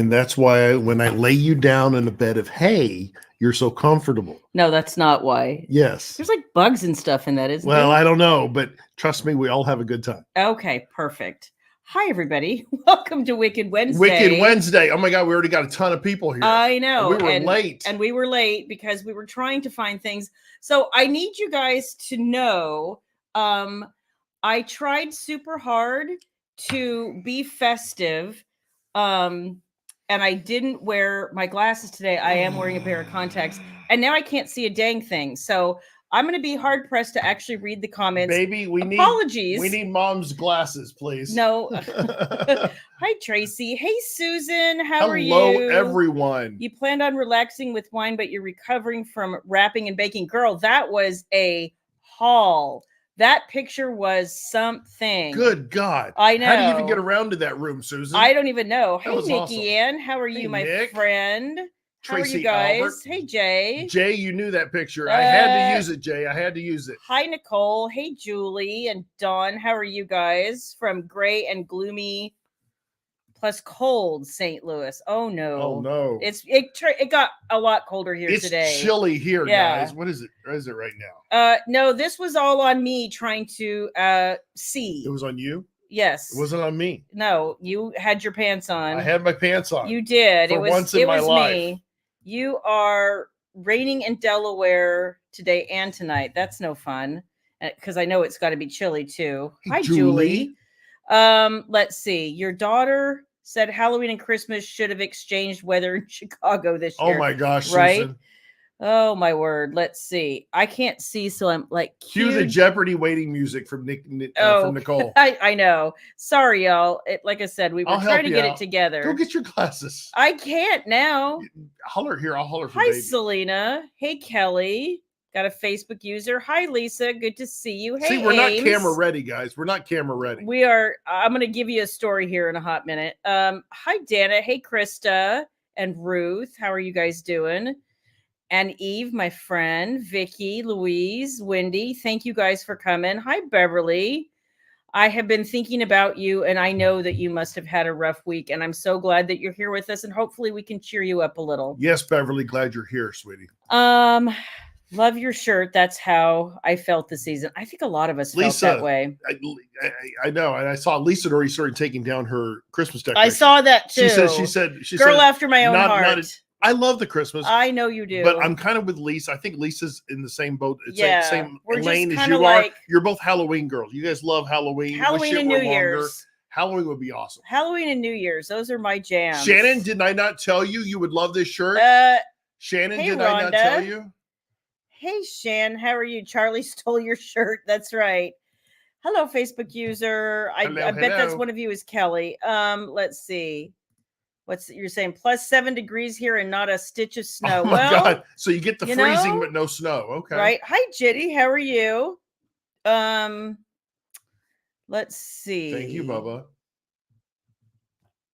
And that's why when I lay you down in a bed of hay, you're so comfortable. No, that's not why. Yes. There's like bugs and stuff in that, isn't Well, there? I don't know, but trust me, we all have a good time. Okay, perfect. Hi, everybody. Welcome to Wicked Wednesday. Wicked Wednesday. Oh my God, we already got a ton of people here. I know. And we were late. And we were late because we were trying to find things. So I need you guys to know, I tried super hard to be festive. And I didn't wear my glasses today. I am wearing a pair of contacts. And now I can't see a dang thing. So I'm going to be hard pressed to actually read the comments. Baby, Apologies. We need mom's glasses, please. No. Hi, Tracy. Hey, Susan. How are you? Hello, everyone. You planned on relaxing with wine, but you're recovering from wrapping and baking. Girl, that was a haul. That picture was something. Good God. I know. How do you even get around to that room, Susan? I don't even know. Hey, Nikki awesome. Ann. How are you, hey, my Nick. friend? How Tracy are you guys? Albert. Hey, Jay. Jay, you knew that picture. I had to use it, Jay. I had to use it. Hi, Nicole. Hey, Julie and Dawn. How are you guys? From gray and gloomy plus cold St. Louis. Oh, no. Oh, no. It got a lot colder here today. It's chilly here, guys. What is it? What is it right now? No, this was all on me trying to see. It was on you? Yes. It wasn't on me. No, you had your pants on. I had my pants on. You did. For once in my life. Me. You are raining in Delaware today and tonight. That's no fun because I know it's got to be chilly too. Hey, hi, Julie. Let's see. Your daughter said Halloween and Christmas should have exchanged weather in Chicago this year. Oh my gosh, right? Susan. Oh my word. Let's see. I can't see, so I'm like cue the Jeopardy waiting music from from Nicole. I know. Sorry, y'all. Like I said, we were trying to get it together. Go get your glasses. I can't now. Holler here. I'll holler for Hi, baby. Selena. Hey, Kelly. Got a Facebook user. Hi, Lisa. Good to see you. Hey, see, we're Ames. not camera ready, guys. We're not camera ready. We are. I'm going to give you a story here in a hot minute. Hi, Dana. Hey, Krista and Ruth. How are you guys doing? And Eve, my friend, Vicky, Louise, Wendy. Thank you guys for coming. Hi, Beverly. I have been thinking about you, and I know that you must have had a rough week, and I'm so glad that you're here with us, and hopefully we can cheer you up a little. Yes, Beverly, glad you're here, sweetie. Love your shirt. That's how I felt this season. I think a lot of us felt that way. I know. And I saw Lisa already started taking down her Christmas decoration. I saw that too. She said, girl after my own heart. I love the Christmas. I know you do. But I'm kind of with Lisa. I think Lisa's in the same boat. Same lane as you are. You're both Halloween girls. You guys love Halloween. Halloween and New Year's. Halloween would be awesome. Halloween and New Year's. Those are my jams. Shannon, did I not tell you would love this shirt? Shannon, did Rhonda. I not tell you? Hey, Shan. How are you? Charlie stole your shirt. That's right. Hello, Facebook user. I bet that's one of you is Kelly. Let's see. You're saying plus 7 degrees here and not a stitch of snow. Oh my God. So you get the freezing, but no snow. Okay. Right. Hi, Jitty. How are you? Let's see. Thank you, Bubba.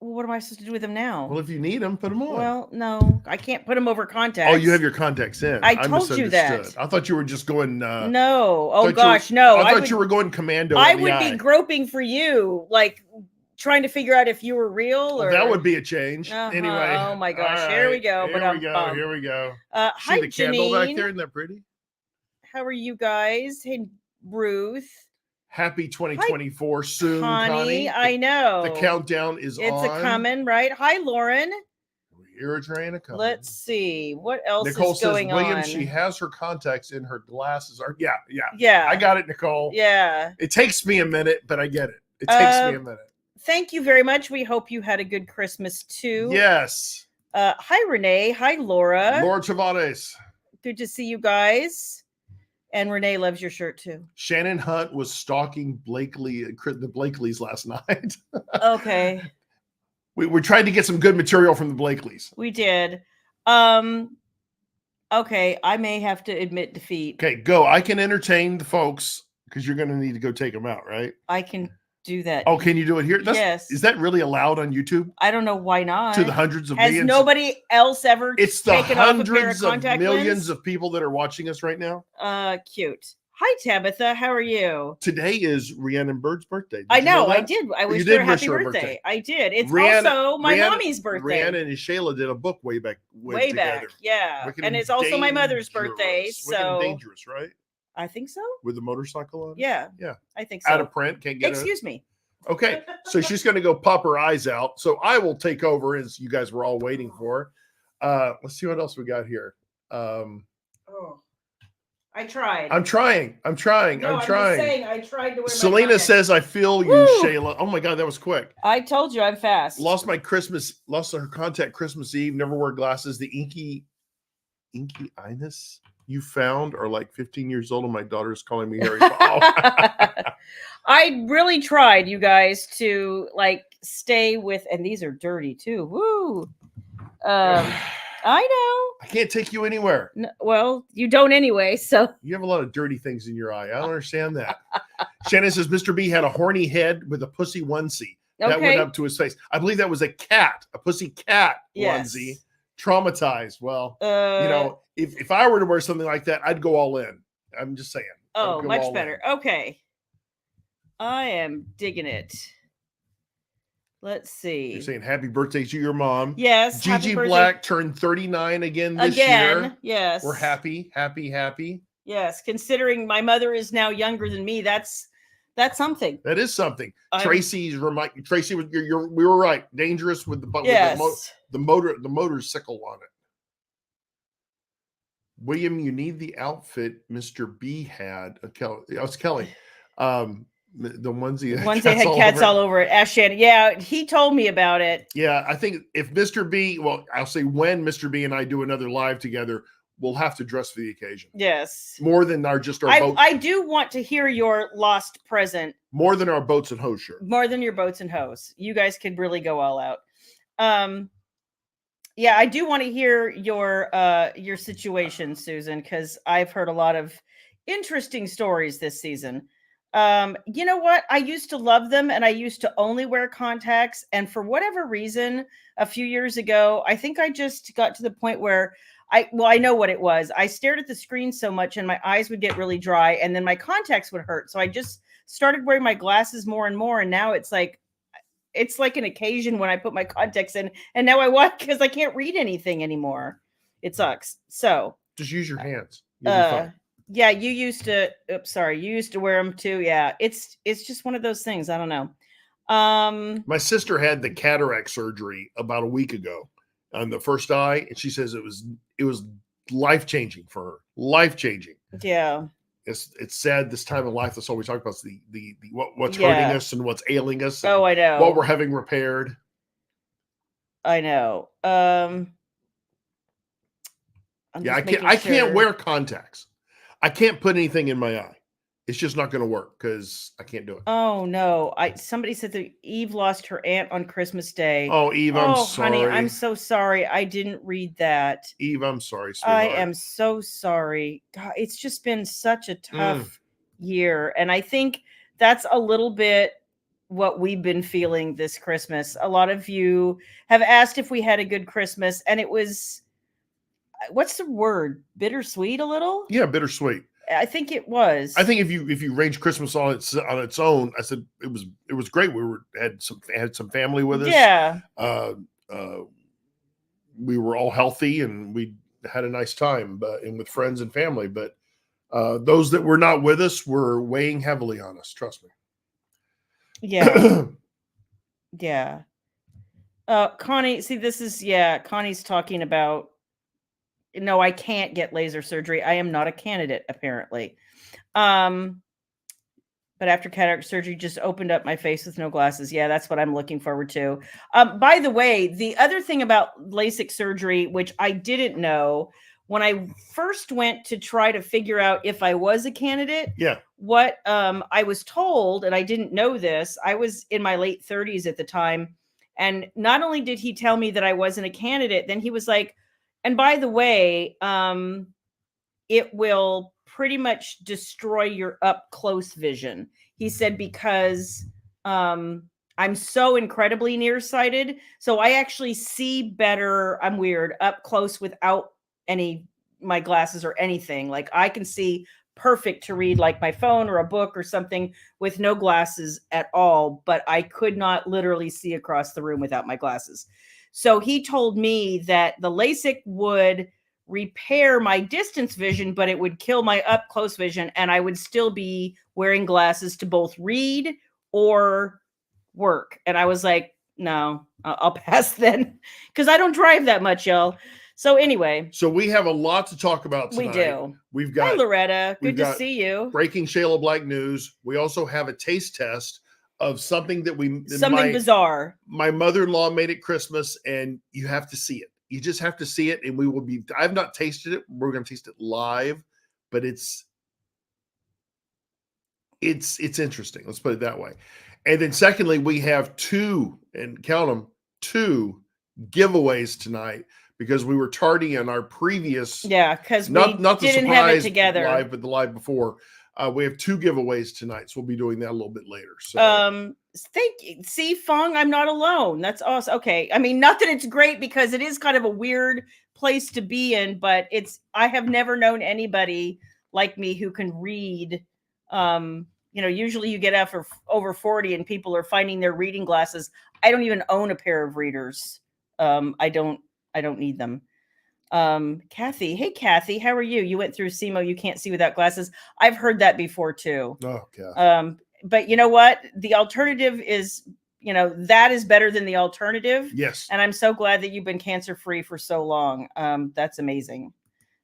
Well, what am I supposed to do with them now? Well, if you need them, put them on. Well, no, I can't put them over contacts. Oh, you have your contacts in. I told you that. I thought you were just going. No. Oh gosh, no. I thought you were going commando. I would be groping for you, like trying to figure out if you were real or that would be a change. Anyway. Oh my gosh, right. Here we go. Here we go. Hi, the candle back there. Isn't that pretty? How are you guys? Hey, Ruth. Happy 2024 soon, Connie. I know. The countdown is on. It's a coming, right? Hi, Lauren. You're a train of coming. Let's see. What else Nicole is going says, William, on? she has her contacts in her glasses. Yeah. I got it, Nicole. Yeah. It takes me a minute, but I get it. It takes me a minute. Thank you very much. We hope you had a good Christmas, too. Yes. Hi, Renee. Hi, Laura. Laura Tavares. Good to see you guys. And Renee loves your shirt too. Shannon Hunt was stalking the Blakeleys last night. Okay. We tried to get some good material from the Blakeleys. We did. Okay, I may have to admit defeat. Okay, go. I can entertain the folks because you're going to need to go take them out, right? I can do that. Oh, can you do it here? Yes. Is that really allowed on YouTube? I don't know why not. To the hundreds of millions. Has nobody else ever It's the taken hundreds off a pair of millions lens? of people that are watching us right now. Cute. Hi, Tabitha. How are you? Today is Rhiannon Bird's birthday. Did I you know know. I that? did. I You wished did her a wish happy her a birthday. birthday. I did. It's Rhiannon- also my Rhiannon- mommy's birthday. Rhiannon and Shayla did a book way back when Back. together. Yeah. Wicked And it's also my mother's birthday. Dangerous. Wicked and So Dangerous, right? I think so. With the motorcycle on it? Yeah. Yeah. I think so. Out of print. Can't get it. Excuse me. Okay. So she's going to go pop her eyes out. So I will take over as you guys were all waiting for. Let's see what else we got here. Oh. I tried. I'm trying. No, I'm trying. just saying, I tried to wear my Selena contacts. says, I feel you, Woo! Shayla. Oh my God, that was quick. I told you I'm fast. Lost her contact Christmas Eve, never wore glasses. The inky Ines you found are like 15 years old, and my daughter's calling me Harry Potter. I really tried, you guys, to like stay with, and these are dirty too. Woo. I know. I can't take you anywhere. No, well, you don't anyway, so You have a lot of dirty things in your eye. I don't understand that. Shannon says Mr. B had a horny head with a pussy onesie that went up to his face. I believe that was a pussy cat onesie. Traumatized. Well, if I were to wear something like that, I'd go all in. I'm just saying. Oh, much better. Okay. I am digging it. Let's see. You're saying happy birthday to your mom. Yes. Gigi Black turned 39 again this year. Yes. We're happy. Yes. Considering my mother is now younger than me, that's something. That is something. Tracy was we were right. Dangerous with the motorcycle on it. William, you need the outfit Mr. B had. It's Kelly. The onesie had cats all over it. Ask Shannon. Yeah, he told me about it. Yeah, I think if Mr. B, well, I'll say when Mr. B and I do another live together, we'll have to dress for the occasion. Yes. More than our boat. I do want to hear your lost present. More than our boats and hose shirt. More than your boats and hose. You guys could really go all out. Yeah, I do want to hear your situation, Susan, because I've heard a lot of interesting stories this season. You know what? I used to love them, and I used to only wear contacts. And for whatever reason, a few years ago, I think I just got to the point where I know what it was. I stared at the screen so much, and my eyes would get really dry, and then my contacts would hurt. So I just started wearing my glasses more and more, and now it's like an occasion when I put my contacts in, and now I watch because I can't read anything anymore. It sucks. So just use your hands. You'll be fine. Yeah, you used to. You used to wear them too. Yeah, it's just one of those things. I don't know. My sister had the cataract surgery about a week ago on the first eye, and she says it was life-changing for her. Life-changing. Yeah. It's sad this time of life. That's all we talk about. Is the what's hurting us and what's ailing us. Oh, I know. What we're having repaired. I know. I can't wear contacts. I can't put anything in my eye. It's just not going to work because I can't do it. Oh no! Somebody said that Eve lost her aunt on Christmas Day. Oh, Eve, I'm sorry. Honey, I'm so sorry. I didn't read that. Eve, I'm sorry, sweetheart. I am so sorry. God, it's just been such a tough year, and I think that's a little bit what we've been feeling this Christmas. A lot of you have asked if we had a good Christmas, and it was. What's the word? Bittersweet a little? Yeah, bittersweet. I think it was. I think if you range Christmas on its own, I said it was great. We had some family with us. Yeah. We were all healthy and we had a nice time, and with friends and family. But those that were not with us were weighing heavily on us. Trust me. Yeah. Yeah. Connie, see, Connie's talking about. No, I can't get laser surgery. I am not a candidate, apparently. But after cataract surgery, just opened up my face with no glasses. Yeah, that's what I'm looking forward to. By the way, the other thing about LASIK surgery, which I didn't know when I first went to try to figure out if I was a candidate. Yeah. What I was told, and I didn't know this, I was in my late 30s at the time. And not only did he tell me that I wasn't a candidate, then he was like, and by the way, it will pretty much destroy your up close vision. He said, because I'm so incredibly nearsighted. So I actually see better. I'm weird up close without my glasses or anything. Like I can see perfect to read like my phone or a book or something with no glasses at all, but I could not literally see across the room without my glasses. So he told me that the LASIK would repair my distance vision, but it would kill my up close vision, and I would still be wearing glasses to both read or work. And I was like, no, I'll pass then, because I don't drive that much, y'all. So anyway, so we have a lot to talk about tonight. We do. We've got Hi, Loretta. Good to see you. Breaking Shayla Black news. We also have a taste test of something that bizarre. My mother-in-law made at Christmas, and you have to see it. You just have to see it, and we will be. I've not tasted it. We're going to taste it live, but it's interesting. Let's put it that way. And then secondly, we have two giveaways tonight, because we were tardy on our previous. Yeah, because we didn't have it together live, but the live before. We have two giveaways tonight, so we'll be doing that a little bit later. So, thank you. See, Fong, I'm not alone. That's awesome. Okay, I mean, not that it's great, because it is kind of a weird place to be in, but I have never known anybody like me who can read. Usually you get after over 40 and people are finding their reading glasses. I don't even own a pair of readers. I don't need them. Kathy, hey Kathy, how are you? You went through SEMO, you can't see without glasses. I've heard that before too. Oh, God. But you know what? The alternative is, that is better than the alternative. Yes. And I'm so glad that you've been cancer free for so long. That's amazing.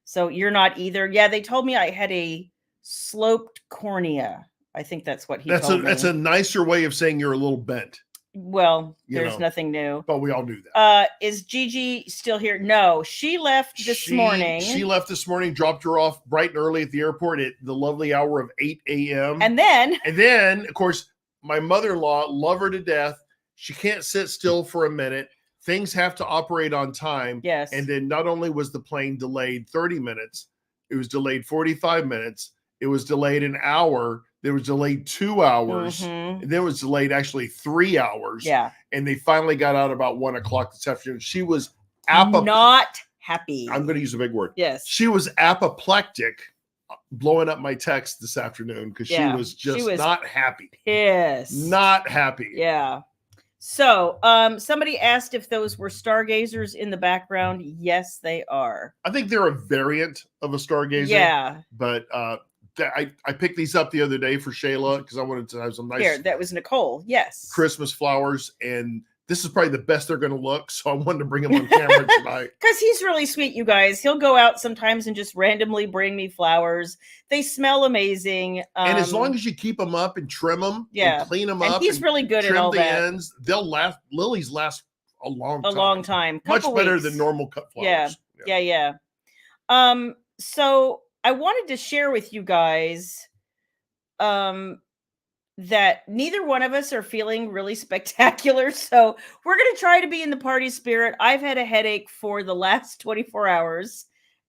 So you're not either. Yeah, they told me I had a sloped cornea. I think that's what he told me. That's a nicer way of saying you're a little bent. Well, there's nothing new. But we all knew that. Is Gigi still here? No, she left this morning. She left this morning, dropped her off bright and early at the airport at the lovely hour of 8 a.m. And then, of course, my mother-in-law, love her to death. She can't sit still for a minute. Things have to operate on time. Yes. And then not only was the plane delayed 30 minutes, it was delayed 45 minutes. It was delayed an hour. There was delayed 2 hours. Mm-hmm. And then it was delayed actually 3 hours. Yeah. And they finally got out about 1 o'clock this afternoon. She was not happy. I'm going to use a big word. Yes. She was apoplectic, blowing up my text this afternoon, because she was just not happy. Pissed. Not happy. Yeah. So, somebody asked if those were stargazers in the background. Yes, they are. I think they're a variant of a stargazer. Yeah. But I picked these up the other day for Shayla, because I wanted to have some nice. Here, that was Nicole. Yes. Christmas flowers, and this is probably the best they're going to look. So I wanted to bring them on camera tonight. Because he's really sweet, you guys. He'll go out sometimes and just randomly bring me flowers. They smell amazing. And as long as you keep them up and trim them, and clean them up, he's really good at all that. Ends, they'll last. Lilies last a long time. Much better than normal cut flowers. Yeah. So I wanted to share with you guys that neither one of us are feeling really spectacular. So we're going to try to be in the party spirit. I've had a headache for the last 24 hours,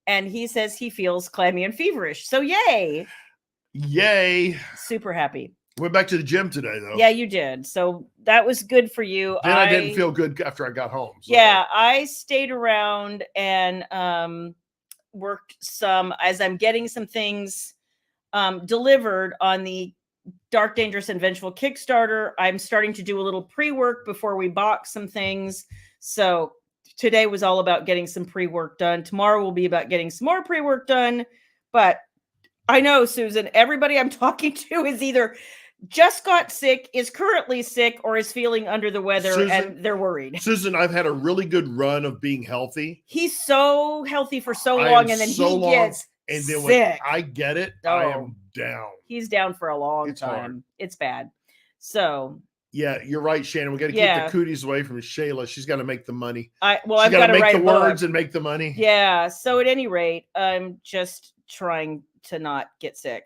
and he says he feels clammy and feverish. So yay. Super happy. Went back to the gym today, though. Yeah, you did. So that was good for you. Then I didn't feel good after I got home. So. Yeah, I stayed around and worked some as I'm getting some things delivered on the Dark, Dangerous, and Vengeful Kickstarter. I'm starting to do a little pre-work before we box some things. So today was all about getting some pre-work done. Tomorrow will be about getting some more pre-work done. But I know, Susan, everybody I'm talking to is either just got sick, is currently sick, or is feeling under the weather, and they're worried. Susan, I've had a really good run of being healthy. He's so healthy for so long, and then he gets and then sick. When I get it, I am down. He's down for a long time. Hard. It's bad. So yeah, you're right, Shannon. We got to keep the cooties away from Shayla. She's got to make the money. I've got to make the words and make the money. Yeah. So at any rate, I'm just trying to not get sick.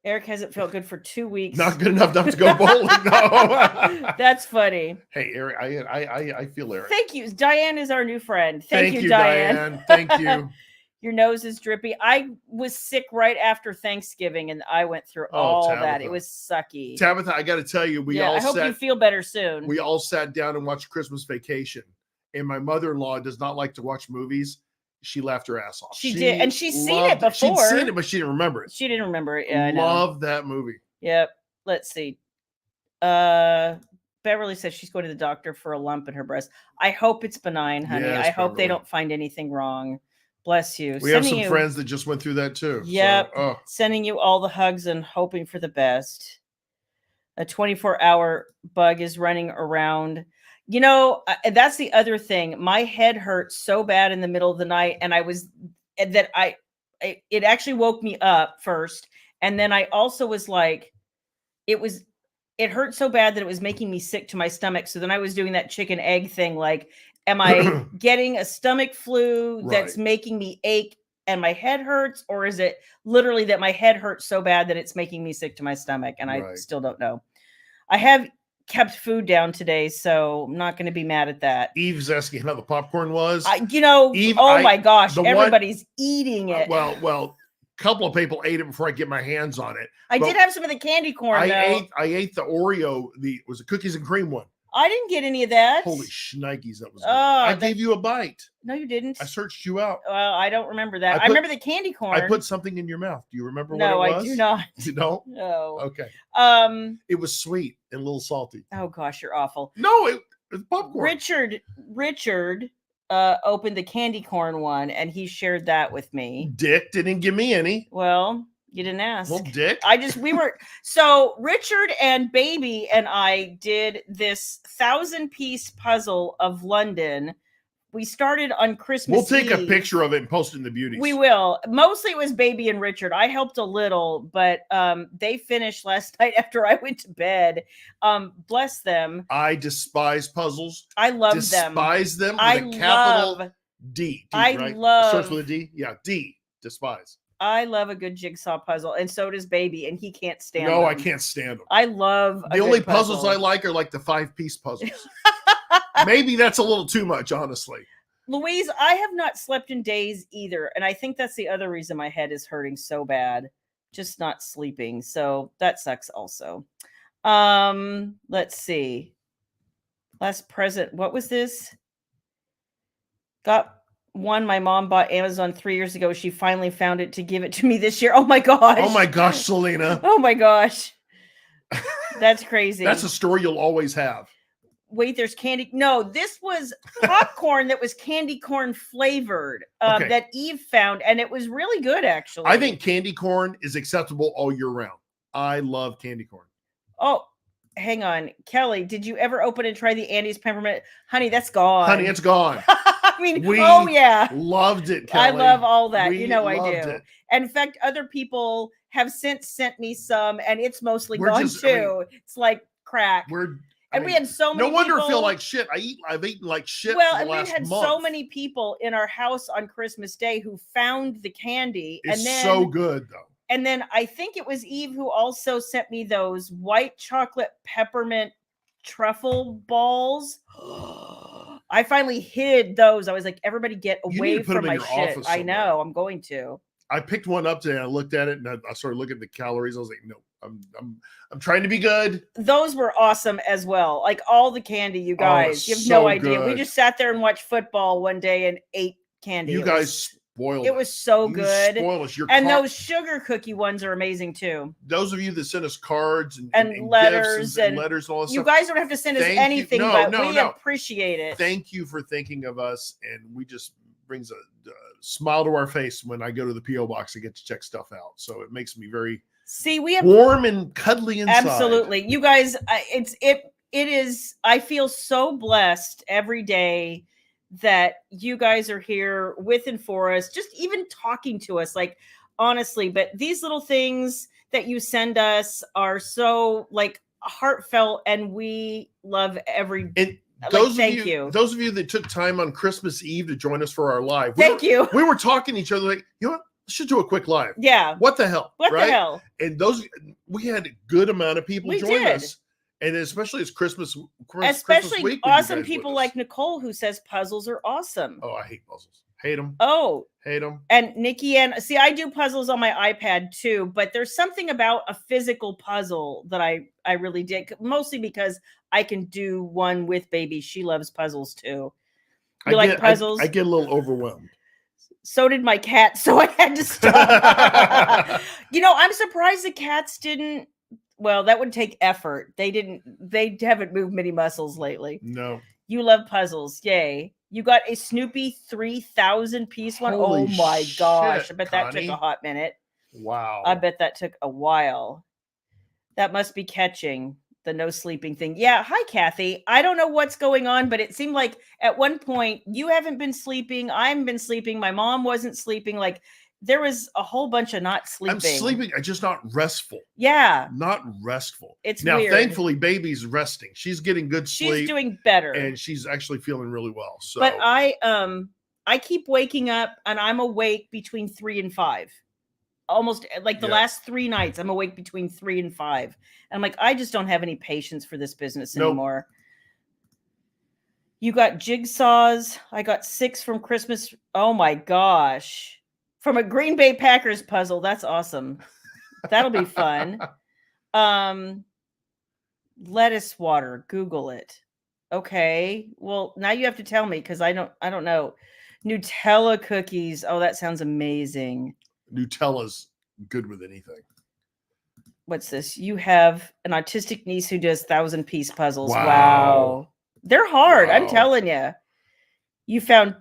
Eric hasn't felt good for 2 weeks. Not good enough not to go bowling. No. That's funny. Hey, Eric, I feel Eric. Thank you. Diane is our new friend. Thank you, Diane. Thank you. Your nose is drippy. I was sick right after Thanksgiving, and I went through all that. It was sucky. Tabitha, I got to tell you, I hope you feel better soon. We all sat down and watched Christmas Vacation, and my mother-in-law does not like to watch movies. she laughed her ass off. She did, and she's seen it before. She'd seen it, but she didn't remember it. She didn't remember it. Yeah, Love that movie. Yep. Let's see. Beverly says she's going to the doctor for a lump in her breast. I hope it's benign, honey. Yes, I hope Beverly. they don't find anything wrong. Bless you. We have some friends that just went through that too. Yep. So, Sending you all the hugs and hoping for the best. A 24-hour bug is running around. You know, that's the other thing. My head hurt so bad in the middle of the night, and it actually woke me up first. And then I also was like, it hurt so bad that it was making me sick to my stomach. So then I was doing that chicken egg thing. Like, am I getting a stomach flu that's making me ache and my head hurts? Or is it literally that my head hurts so bad that it's making me sick to my stomach? And I still don't know. I have kept food down today, so I'm not going to be mad at that. Eve's asking how the popcorn was. Eve, my gosh, everybody's eating it. Well, a couple of people ate it before I get my hands on it. I did have some of the candy corn. I ate the Oreo. It was a cookies and cream one. I didn't get any of that. Holy shnikes, that was good. I gave you a bite. No, you didn't. I searched you out. Well, I don't remember that. I remember the candy corn. I put something in your mouth. Do you remember what it was? No, I do not. You don't? No. Okay. It was sweet and a little salty. Oh gosh, you're awful. No, it was popcorn. Richard opened the candy corn one, and he shared that with me. Dick didn't give me any. Well, you didn't ask. Well, Dick. So Richard and Baby and I did this 1,000-piece puzzle of London. We started on Christmas We'll take Eve. a picture of it and post it in the beauties. We will. Mostly it was Baby and Richard. I helped a little, but they finished last night after I went to bed. Bless them. I despise puzzles. I love despise them. With a capital D. Right? Starts with a D. Yeah, D. Despise. I love a good jigsaw puzzle, and so does Baby, and he can't stand them. No, I can't stand them. I love the only puzzles I like are like the 5-piece puzzles. Maybe that's a little too much, honestly. Louise, I have not slept in days either, and I think that's the other reason my head is hurting so bad. Just not sleeping, so that sucks also. Let's see. Last present. What was this? Got one my mom bought Amazon 3 years ago. She finally found it to give it to me this year. Oh my gosh. Oh my gosh, Selena. Oh my gosh. That's crazy. That's a story you'll always have. Wait, there's candy. No, this was popcorn that was candy corn flavored that Eve found, and it was really good, actually. I think candy corn is acceptable all year round. I love candy corn. Oh, hang on. Kelly, did you ever open and try the Andy's peppermint? Honey, that's gone. Honey, it's gone. I mean, yeah. Loved it, Kelly. I love all that. I do. It. And in fact, other people have since sent me some, and it's mostly gone too. It's like crack. We had so many. No wonder I feel like shit. I've eaten like shit. Well, for the and last we had month. so many people in our house on Christmas Day who found the candy. It's so good though. And then I think it was Eve who also sent me those white chocolate peppermint truffle balls. I finally hid those. I was like, everybody get away from my shit. I know. I'm going to. I picked one up today. I looked at it and I started looking at the calories. I was like, no, I'm trying to be good. Those were awesome as well. Like all the candy, you guys. You have no idea. Good. We just sat there and watched football one day and ate candy. You guys spoiled it. It was so good. Spoiled us. Those sugar cookie ones are amazing too. Those of you that send us cards and letters and letters and all that you stuff. guys don't have to send us anything, but we appreciate it. Thank you for thinking of us, and we just brings a smile to our face when I go to the P.O. box and get to check stuff out. So it makes me very we have warm and cuddly inside. Absolutely. You guys, it is, I feel so blessed every day that you guys are here with and for us, just even talking to us, like honestly, but these little things that you send us are so like heartfelt, and we love every thank you. Those of you that took time on Christmas Eve to join us for our live. Thank you. We were talking to each other like, you know what? Let's just do a quick live. Yeah. What the hell? What the hell? And we had a good amount of people join us. And especially as Christmas week. Awesome people like Nicole who says puzzles are awesome. Oh, I hate puzzles. Hate them. Oh. Hate them. And Nikki see, I do puzzles on my iPad too, but there's something about a physical puzzle that I really dig, mostly because I can do one with Baby. She loves puzzles too. You like puzzles? I get a little overwhelmed. So did my cat, so I had to stop. I'm surprised the cats didn't. Well, that would take effort. They haven't moved many muscles lately. No. You love puzzles. Yay. You got a Snoopy 3,000 piece one. Holy oh my gosh. I bet Connie. that took a hot minute. Wow. I bet that took a while. That must be catching the no sleeping thing. Yeah. Hi, Kathy. I don't know what's going on, but it seemed like at one point you haven't been sleeping. I haven't been sleeping. My mom wasn't sleeping. Like there was a whole bunch of not sleeping. I'm sleeping. I'm just not restful. Yeah. Not restful. It's now, weird. Thankfully, baby's resting. She's getting good sleep. She's doing better. And she's actually feeling really well. So but I keep waking up and I'm awake between 3 and 5. Almost like the last 3 nights, I'm awake between 3 and 5. And I'm like, I just don't have any patience for this business anymore. You got jigsaws. I got 6 from Christmas. Oh my gosh. From a Green Bay Packers puzzle. That's awesome. That'll be fun. Lettuce water. Google it. Okay. Well, now you have to tell me because I don't know. Nutella cookies. Oh, that sounds amazing. Nutella's good with anything. What's this? You have an autistic niece who does 1,000-piece puzzles. Wow. They're hard. Wow. I'm telling you. You found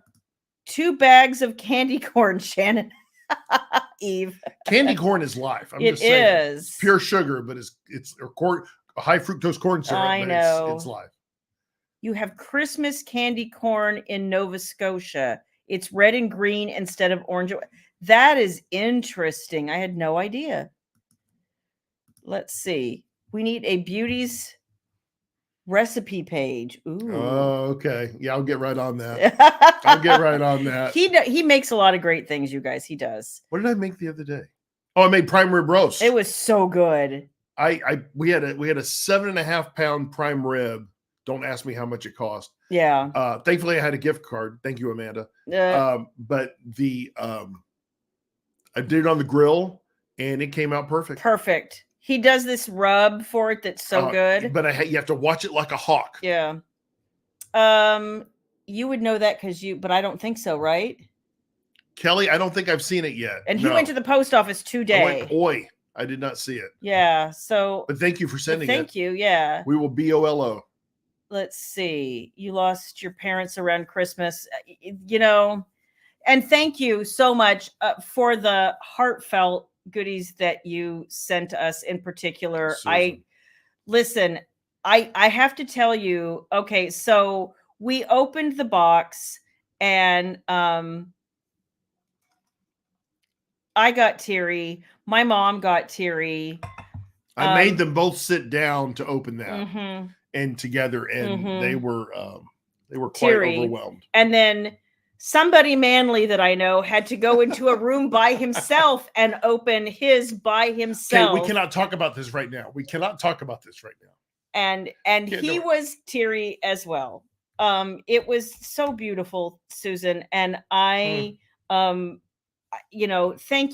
2 bags of candy corn, Shannon. Eve. Candy corn is life. I'm just saying. It's pure sugar, but it's corn, high fructose corn syrup. I know. It's life. You have Christmas candy corn in Nova Scotia. It's red and green instead of orange. That is interesting. I had no idea. Let's see. We need a beauty's recipe page. Ooh. Oh, okay. Yeah, I'll get right on that. I'll get right on that. He makes a lot of great things, you guys. He does. What did I make the other day? Oh, I made prime rib roast. It was so good. We had a 7.5 pound prime rib. Don't ask me how much it cost. Yeah. Thankfully, I had a gift card. Thank you, Amanda. But I did it on the grill, and it came out perfect. Perfect. He does this rub for it that's so good. But you have to watch it like a hawk. Yeah. You would know that but I don't think so, right? Kelly, I don't think I've seen it yet. And he went to the post office today. I did not see it. Yeah. So. But thank you for sending it. Thank you. Yeah. We will BOLO. Let's see. You lost your parents around Christmas, and thank you so much for the heartfelt goodies that you sent us in particular. Susan. I have to tell you, okay, so we opened the box and I got teary. My mom got teary. I made them both sit down to open that. Mm-hmm. And together, and they were quite teary. Overwhelmed. And then somebody manly that I know had to go into a room by himself and open his by himself. Okay, we cannot talk about this right now. And he was teary as well. It was so beautiful, Susan, and I thank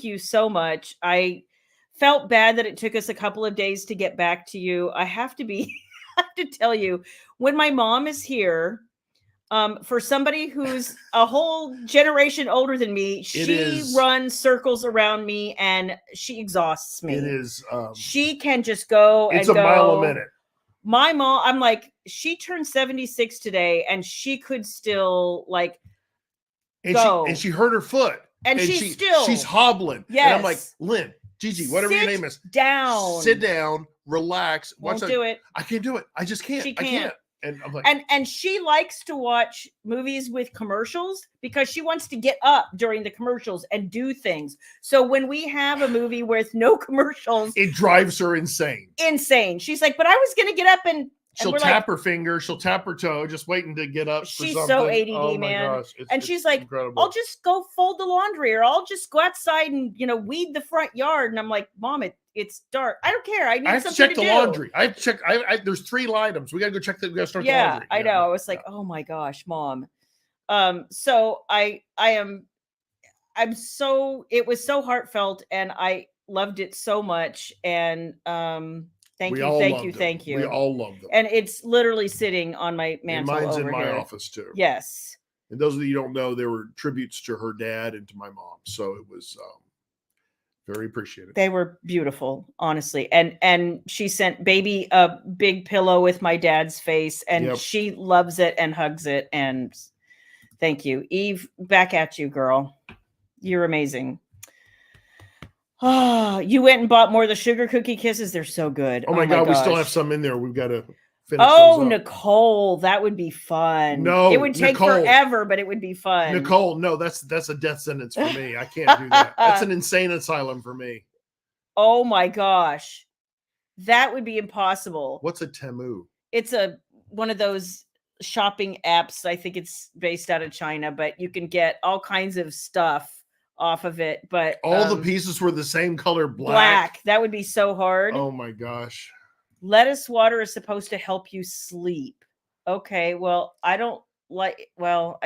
you so much. I felt bad that it took us a couple of days to get back to you. I have to tell you, when my mom is here, for somebody who's a whole generation older than me, she runs circles around me and she exhausts me. It is. She can just go. It's a mile a minute. My mom, I'm like, she turned 76 today, and she could still go. And she hurt her foot, and she's hobbling. Yes. And I'm like, Lynn, Gigi, whatever your name is, sit down, relax. Won't do it. I can't do it. I just can't. She can't. I can't. And I'm like, and she likes to watch movies with commercials because she wants to get up during the commercials and do things. So when we have a movie with no commercials, it drives her insane. She's like, but I was going to get up and she'll tap her finger, she'll tap her toe, just waiting to get up. She's so ADD, oh man. Gosh, and she's like, incredible. I'll just go fold the laundry, or I'll just go outside and weed the front yard. And I'm like, Mom, it's dark. I don't care. I have to check the laundry. I have to check. There's 3 items. We got to go check that. We got to start the laundry. I know. I was like, oh my gosh, Mom. So I'm so, it was so heartfelt and I loved it so much. And, Thank you. We all love them. And it's literally sitting on my mantle. And mine's over in my here. office too. Yes. And those of you who don't know, they were tributes to her dad and to my mom. So it was very appreciated. They were beautiful, honestly. And she sent baby a big pillow with my dad's face, and she loves it and hugs it. And thank you. Eve, back at you, girl. You're amazing. Oh, you went and bought more of the sugar cookie kisses. They're so good. Oh my God, we still have some in there. We've got to finish those up. Nicole, that would be fun. No, it would take forever, but it would be fun. Nicole, no, that's a death sentence for me. I can't do that. That's an insane asylum for me. Oh my gosh. That would be impossible. What's a Temu? It's one of those shopping apps. I think it's based out of China, but you can get all kinds of stuff off of it. But all the pieces were the same color, black. That would be so hard. Oh my gosh. Lettuce water is supposed to help you sleep. Okay, well, I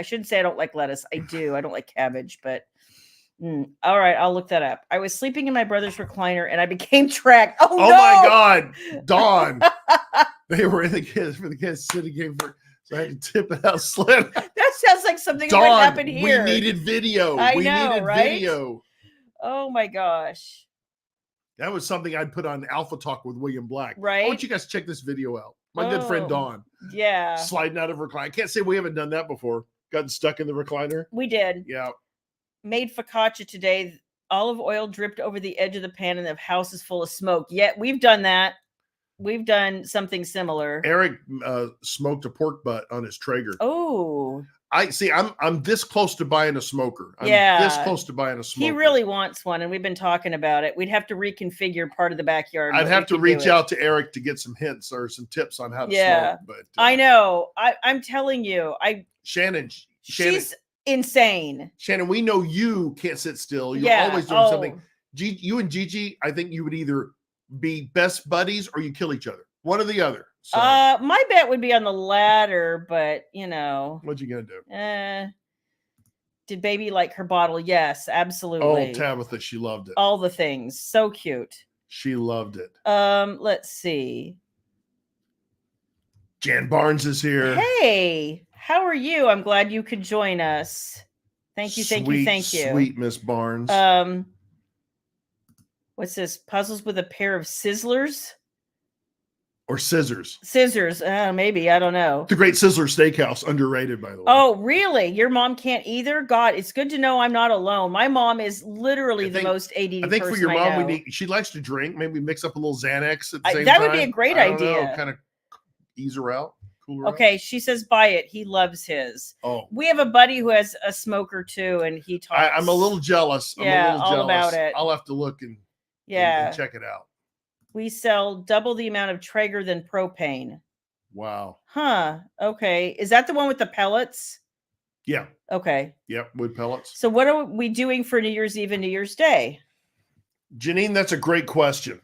shouldn't say I don't like lettuce. I do. I don't like cabbage, but all right, I'll look that up. I was sleeping in my brother's recliner and I became trapped. Oh no! My God, Dawn. They were in the kids sitting game for. So I had to tip it out, slip. That sounds like something that would happen here. We needed video. I know, needed right? video. Oh my gosh. That was something I'd put on Alpha Talk with William Black. Right. I want you guys to check this video out. My good friend Dawn. Yeah. Sliding out of recliner. I can't say we haven't done that before. Gotten stuck in the recliner. We did. Yeah. Made focaccia today. Olive oil dripped over the edge of the pan and the house is full of smoke. Yeah, we've done that. We've done something similar. Eric smoked a pork butt on his Traeger. Oh. I see. I'm this close to buying a smoker. I'm this close to buying a smoker. He really wants one, and we've been talking about it. We'd have to reconfigure part of the backyard. I'd have to reach out to Eric to get some hints or some tips on how to smoke. But I know. I'm telling you. Shannon, she's insane. Shannon, we know you can't sit still. You're always doing something. You and Gigi, I think you would either be best buddies or you kill each other. One or the other. So. My bet would be on the latter, but what you gonna do? Did baby like her bottle? Yes, absolutely. Oh, Tabitha, she loved it. All the things. So cute. She loved it. Let's see. Jan Barnes is here. Hey, how are you? I'm glad you could join us. Thank you. Sweet Miss Barnes. What's this? Puzzles with a pair of sizzlers? Or scissors. Scissors. Maybe. I don't know. The Great Sizzler Steakhouse. Underrated, by the way. Oh, really? Your mom can't either? God, it's good to know I'm not alone. My mom is literally the most ADD person I think for your mom, she likes to drink. Maybe mix up a little Xanax at the same time. That would be a great idea. Kind of ease her out. Cool her okay, out. She says buy it. He loves his. Oh. We have a buddy who has a smoker too, and he talks. I'm a little jealous. All about it. I'll have to look and check it out. We sell double the amount of Traeger than propane. Wow. Huh. Okay. Is that the one with the pellets? Yeah. Okay. Yep, wood pellets. So what are we doing for New Year's Eve and New Year's Day? Janine, that's a great question.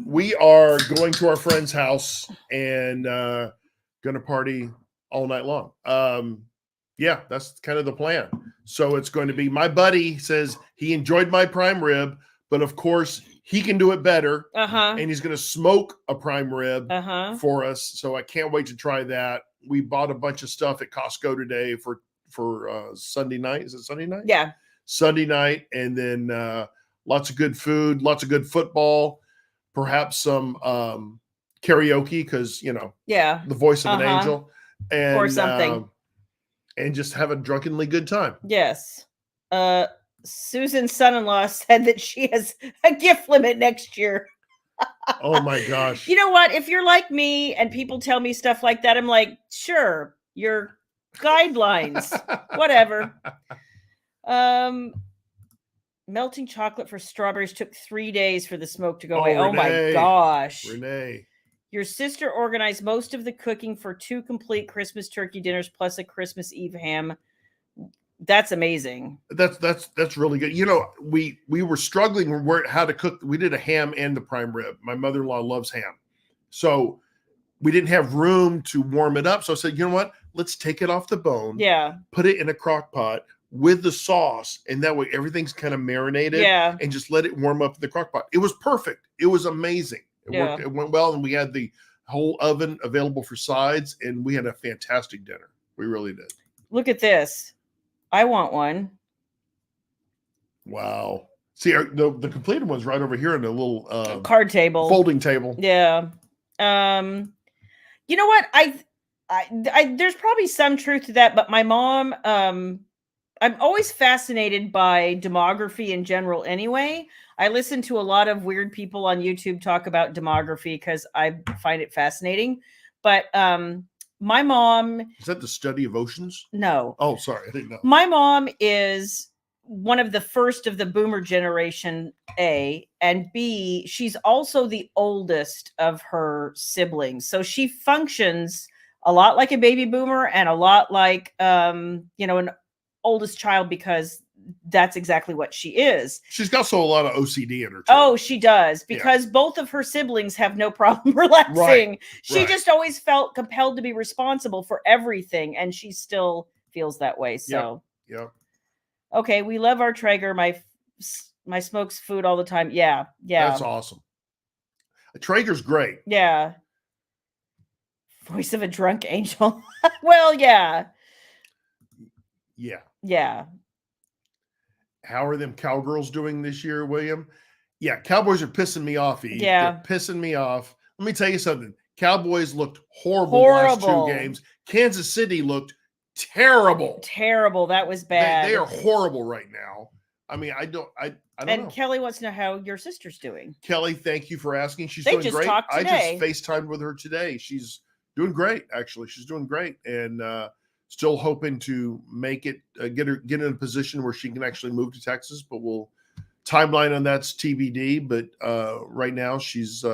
We are going to our friend's house and going to party all night long. Yeah, that's kind of the plan. So it's going to be, my buddy says he enjoyed my prime rib, but of course he can do it better. And he's going to smoke a prime rib for us. So I can't wait to try that. We bought a bunch of stuff at Costco today for Sunday night. Is it Sunday night? Yeah. Sunday night. And then lots of good food, lots of good football, perhaps some karaoke because, the voice of an angel. And, or something. And just have a drunkenly good time. Yes. Susan's son-in-law said that she has a gift limit next year. Oh my gosh. You know what? If you're like me and people tell me stuff like that, I'm like, sure, your guidelines, whatever. Melting chocolate for strawberries took 3 days for the smoke to go away. Renee, oh my gosh. Renee. Your sister organized most of the cooking for 2 complete Christmas turkey dinners plus a Christmas Eve ham. That's amazing. That's really good. We were struggling how to cook. We did a ham and the prime rib. My mother-in-law loves ham. So we didn't have room to warm it up. So I said, you know what? Let's take it off the bone. Yeah. Put it in a crock pot with the sauce. And that way everything's kind of marinated. Yeah. And just let it warm up in the crock pot. It was perfect. It was amazing. It went well. And we had the whole oven available for sides. And we had a fantastic dinner. We really did. Look at this. I want one. Wow. See, the completed one's right over here in a little card table, folding table. Yeah. You know what? I there's probably some truth to that, but my mom, I'm always fascinated by demography in general anyway. I listen to a lot of weird people on YouTube talk about demography because I find it fascinating. But my mom... Is that the study of oceans? No. Oh, sorry. I didn't know. My mom is one of the first of the boomer generation, A, and B, she's also the oldest of her siblings. So she functions a lot like a baby boomer and a lot like, an oldest child, because that's exactly what she is. She's also a lot of OCD in her too. Oh, she does, because both of her siblings have no problem relaxing. Right. She just always felt compelled to be responsible for everything, and she still feels that way. So, yep. Okay, we love our Traeger. My smokes food all the time. Yeah. That's awesome. A Traeger's great. Yeah. Voice of a drunk angel. Well, yeah. Yeah. How are them Cowgirls doing this year, William? Yeah, Cowboys are pissing me off, Eve. Yeah. They're pissing me off. Let me tell you something. Cowboys looked horrible the last 2 games. Kansas City looked terrible. That was bad. They are horrible right now. I mean, I don't know. And Kelly wants to know how your sister's doing. Kelly, thank you for asking. She's doing great. I just FaceTimed with her today. She's doing great, actually. She's doing great. And still hoping to make it, get in a position where she can actually move to Texas, but timeline on that's TBD. But right now she's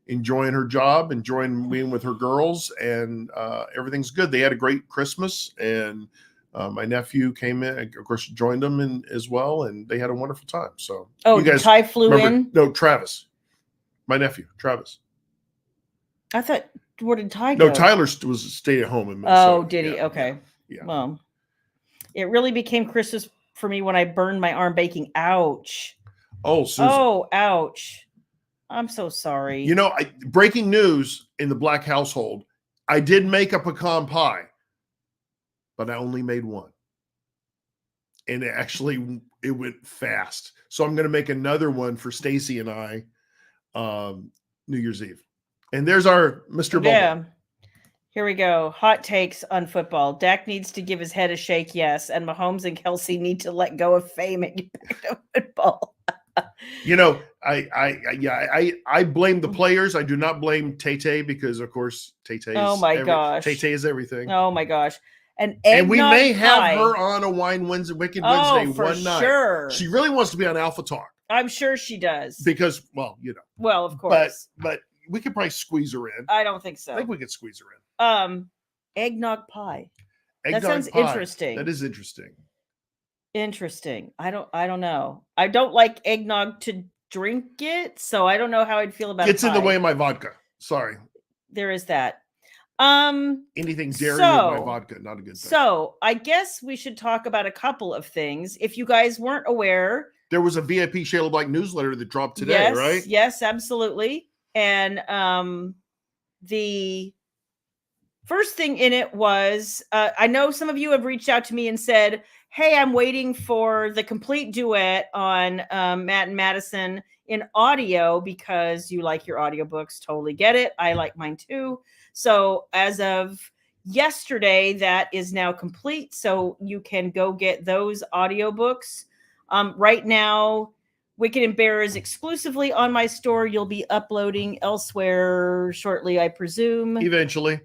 enjoying her job, enjoying being with her girls, and everything's good. They had a great Christmas, and my nephew came in, of course, joined them as well, and they had a wonderful time. So, you guys, Ty flew in? No, Travis, my nephew, Travis. I thought, where did Ty go? No, Tyler was stay at home in Minnesota. Oh, did he? Okay. Yeah. Well, it really became Christmas for me when I burned my arm baking. Ouch. Oh, Susan. Oh, ouch. I'm so sorry. You know, breaking news in the Black household, I did make a pecan pie, but I only made one. And it went fast. So I'm going to make another one for Stacy and I New Year's Eve. And there's our Mr. Bubble. Yeah. Here we go. Hot takes on football. Dak needs to give his head a shake, yes. And Mahomes and Kelsey need to let go of fame and get back to football. You know, I blame the players. I do not blame Tay because, of course, Tay gosh. Tay is everything. Oh my gosh. And we may have her on a Wicked Wednesday one night. Sure. She really wants to be on Alpha Talk. I'm sure she does. Because, well, you know. Well, of course. But we could probably squeeze her in. I don't think so. I think we could squeeze her in. Eggnog pie. That sounds interesting. That is interesting. Interesting. I don't know. I don't like eggnog to drink it, so I don't know how I'd feel about it. It's in the way of my vodka. Sorry. There is that. Anything dairy with my vodka, not a good thing. So I guess we should talk about a couple of things. If you guys weren't aware, there was a VIP Shayla Black newsletter that dropped today, right? Yes, absolutely. And the first thing in it was, I know some of you have reached out to me and said, hey, I'm waiting for the complete duet on Matt and Madison in audio because you like your audiobooks. Totally get it. I like mine too. So as of yesterday, that is now complete. So you can go get those audiobooks. Right now, Wicked and Bear is exclusively on my store. You'll be uploading elsewhere shortly, I presume. Eventually.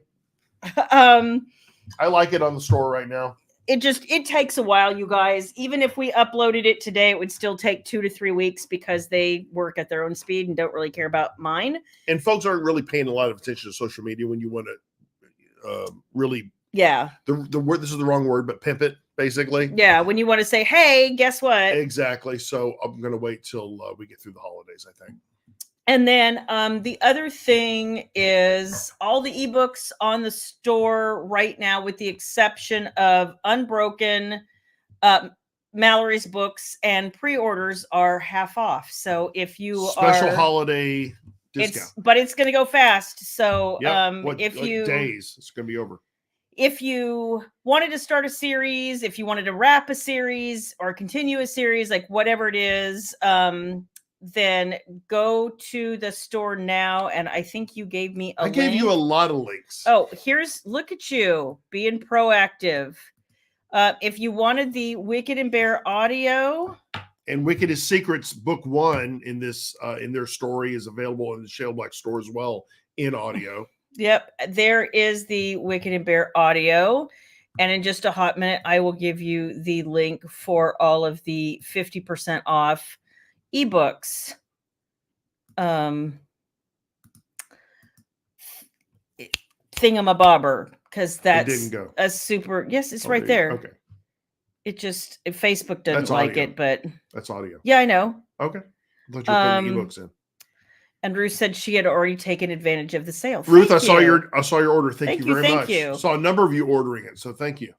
I like it on the store right now. It takes a while, you guys. Even if we uploaded it today, it would still take 2 to 3 weeks because they work at their own speed and don't really care about mine. And folks aren't really paying a lot of attention to social media when you want to really. Yeah. The word, this is the wrong word, but pimp it, basically. Yeah. When you want to say, hey, guess what? Exactly. So I'm going to wait till we get through the holidays, I think. And then the other thing is all the ebooks on the store right now, with the exception of Unbroken, Mallory's books, and pre-orders are half off. So if you special holiday discount, but it's going to go fast. So days, it's going to be over. if you wanted to start a series, if you wanted to wrap a series or continue a series, like whatever it is, then go to the store now. And I think you gave me a link. I gave you a lot of links. Oh, look at you being proactive. If you wanted the Wicked and Bear audio, and Wickedest Secrets book 1 in this in their story is available in the Shayla Black store as well in audio. Yep, there is the Wicked and Bear audio. And in just a hot minute, I will give you the link for all of the 50% off ebooks. Thingamabobber, because that's a super. Yes, it's right there. Okay. It just Facebook doesn't like it, but that's audio. Yeah, I know. Okay. I thought you were putting ebooks in. And Ruth said she had already taken advantage of the sale. Ruth, I saw your order. Thank you very much. Thank you. Saw a number of you ordering it, so thank you.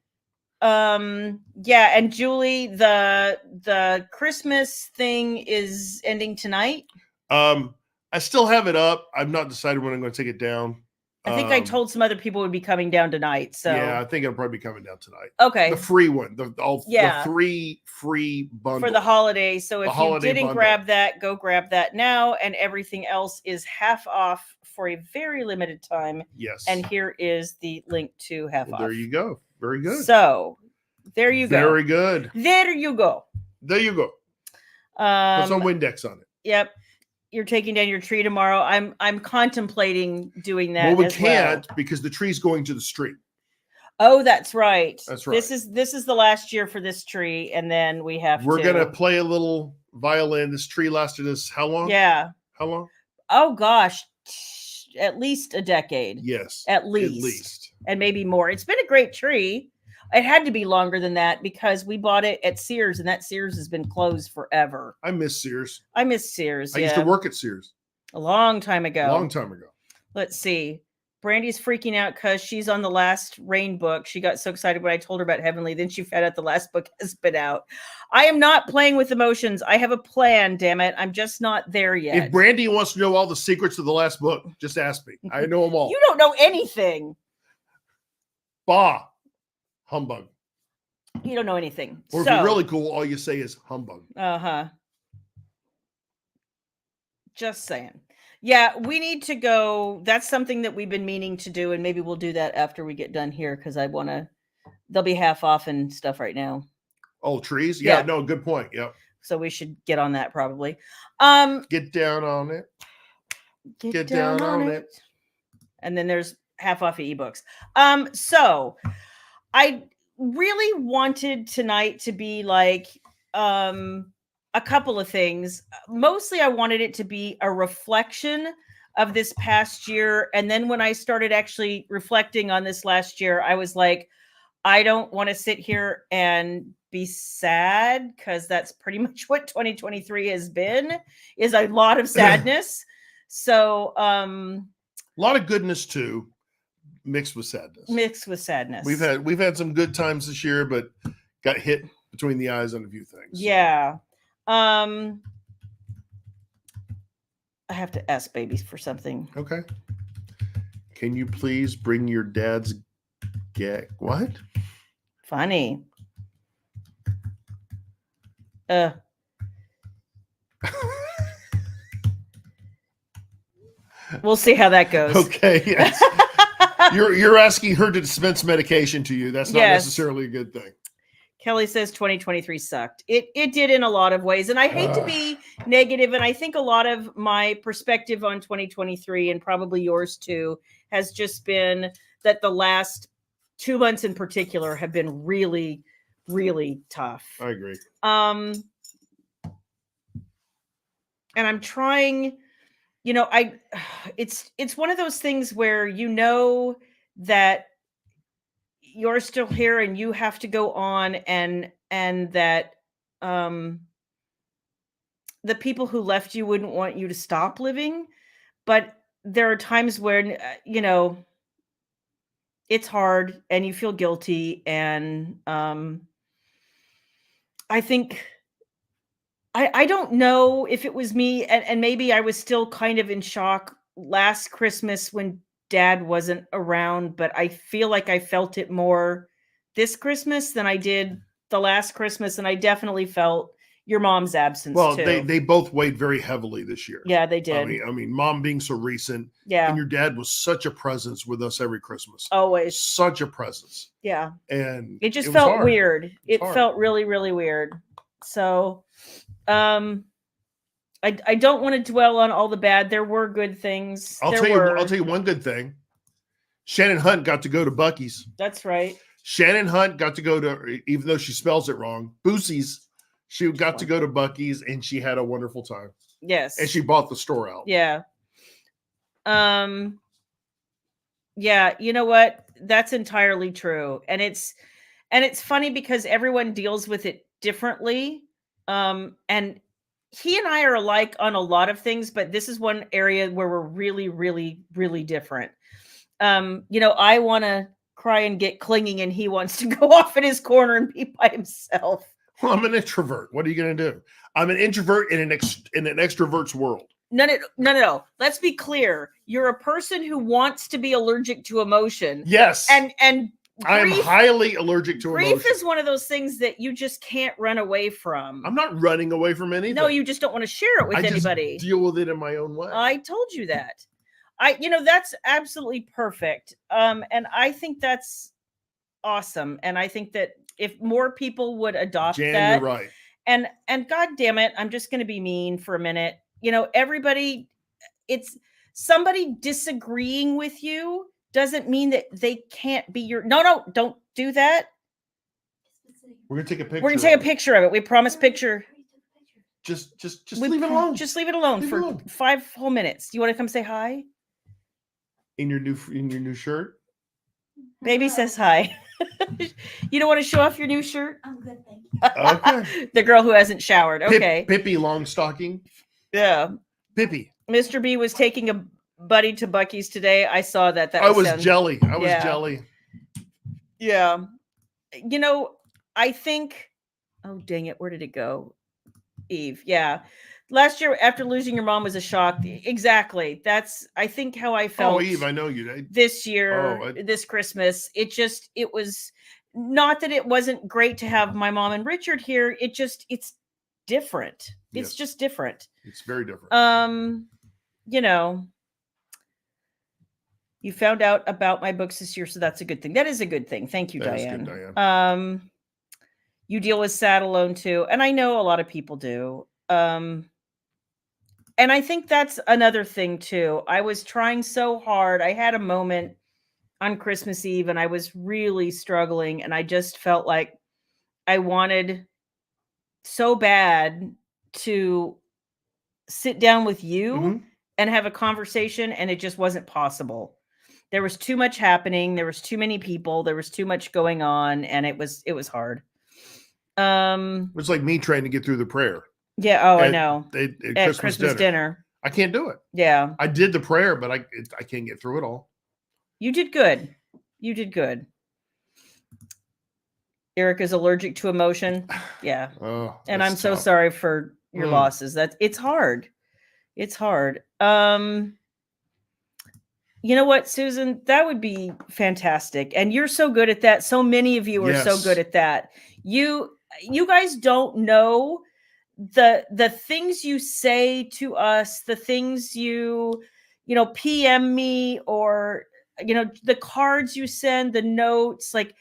Yeah, and Julie, the Christmas thing is ending tonight. I still have it up. I've not decided when I'm going to take it down. I think I told some other people would be coming down tonight. So yeah, I think it'll probably be coming down tonight. Okay. The free one, the 3 free bundles for the holiday. So if you didn't grab that, go grab that now. And everything else is half off for a very limited time. Yes. And here is the link to half off. There you go. Very good. So there you go. Very good. There you go. There you go. Put some Windex on it. Yep. You're taking down your tree tomorrow. I'm contemplating doing that. Well, we can't because the tree's going to the street. Oh, that's right. That's right. This is the last year for this tree, and then we're gonna play a little violin. This tree lasted us how long? Yeah. How long? Oh gosh, at least a decade. Yes. At least. And maybe more. It's been a great tree. It had to be longer than that because we bought it at Sears, and that Sears has been closed forever. I miss Sears. I used to work at Sears. A long time ago. Let's see. Brandy's freaking out because she's on the last Rain book. She got so excited when I told her about Heavenly. Then she found out the last book has been out. I am not playing with emotions. I have a plan, damn it. I'm just not there yet. If Brandy wants to know all the secrets of the last book, just ask me. I know them all. You don't know anything. Bah. Humbug. You don't know anything. Or if you're really cool, all you say is humbug. Uh-huh. Just saying. Yeah, we need to go. That's something that we've been meaning to do, and maybe we'll do that after we get done here because I want to. They'll be half off and stuff right now. Oh, trees? Yeah, no, good point. Yep. So we should get on that probably. Get down on it. Get down on it. And then there's half off of ebooks. So I really wanted tonight to be like a couple of things. Mostly I wanted it to be a reflection of this past year. And then when I started actually reflecting on this last year, I was like, I don't want to sit here and be sad because that's pretty much what 2023 has been, is a lot of sadness. So a lot of goodness too. Mixed with sadness. We've had some good times this year, but got hit between the eyes on a few things. Yeah. I have to ask baby for something. Okay. Can you please bring your dad's what? Funny. We'll see how that goes. Okay. Yes. You're asking her to dispense medication to you. That's not necessarily a good thing. Kelly says 2023 sucked. It did in a lot of ways. And I hate to be negative. And I think a lot of my perspective on 2023 and probably yours too has just been that the last 2 months in particular have been really, really tough. I agree. And I'm trying, it's one of those things where that you're still here and you have to go on and that the people who left you wouldn't want you to stop living, but there are times when it's hard and you feel guilty, and I think I don't know if it was me, and maybe I was still kind of in shock last Christmas when dad wasn't around, but I feel like I felt it more this Christmas than I did the last Christmas. And I definitely felt your mom's absence too. They both weighed very heavily this year. Yeah, they did. I mean, mom being so recent. Yeah. And your dad was such a presence with us every Christmas. Always. Such a presence. Yeah. And it just felt weird. It felt really, really weird. So, I don't want to dwell on all the bad. There were good things. I'll tell you one good thing. Shannon Hunt got to go to Buc-ee's. That's right. Shannon Hunt got to go to, even though she spells it wrong, Boosie's. She got to go to Buc-ee's and she had a wonderful time. Yes. And she bought the store out. Yeah. Yeah, you know what? That's entirely true. And it's funny because everyone deals with it differently. And he and I are alike on a lot of things, but this is one area where we're really, really, really different. I want to cry and get clinging and he wants to go off in his corner and be by himself. Well, I'm an introvert. What are you going to do? I'm an introvert in an extrovert's world. No. Let's be clear. You're a person who wants to be allergic to emotion. Yes. And I am highly allergic to emotion. Grief is one of those things that you just can't run away from. I'm not running away from anything. No, you just don't want to share it with anybody. Just deal with it in my own way. I told you that. That's absolutely perfect. And I think that's awesome. And I think that if more people would adopt that, you're right. And God damn it, I'm just going to be mean for a minute. Everybody, it's somebody disagreeing with you doesn't mean that they can't be your. No, don't do that. We're gonna take a picture. We're gonna take a picture of it. We promise picture. Just leave it alone. Just leave it alone for 5 whole minutes. Do you want to come say hi? In your new shirt? Baby says hi. You don't want to show off your new shirt? I'm good, thank you. Okay. The girl who hasn't showered. Okay. Pippi Longstocking. Yeah. Pippi. Mr. B was taking a buddy to Buc-ee's today. I saw that. I was jelly. Jelly. Yeah. I think, oh, dang it. Where did it go? Eve. Yeah. Last year, after losing your mom was a shock. Exactly. That's, I think, how I felt. Oh, Eve, I know you. This year, this Christmas, it was not that it wasn't great to have my mom and Richard here. It's different. It's just different. It's very different. You found out about my books this year, so that's a good thing. That is a good thing. Thank you, Diane. Good, Diane. You deal with sad alone too, and I know a lot of people do. And I think that's another thing too. I was trying so hard. I had a moment on Christmas Eve and I was really struggling, and I just felt like I wanted so bad to sit down with you and have a conversation, and it just wasn't possible. There was too much happening. There was too many people. There was too much going on, and it was hard. It's like me trying to get through the prayer. Yeah. Oh, I know. At Christmas dinner. I can't do it. Yeah. I did the prayer, but I can't get through it all. You did good. Eric is allergic to emotion. Yeah. Oh, and I'm so sorry for your losses. It's hard. It's hard. You know what, Susan? That would be fantastic. And you're so good at that. So many of you are so good at that. You guys don't know the things you say to us, the things you PM me, or the cards you send, the notes, like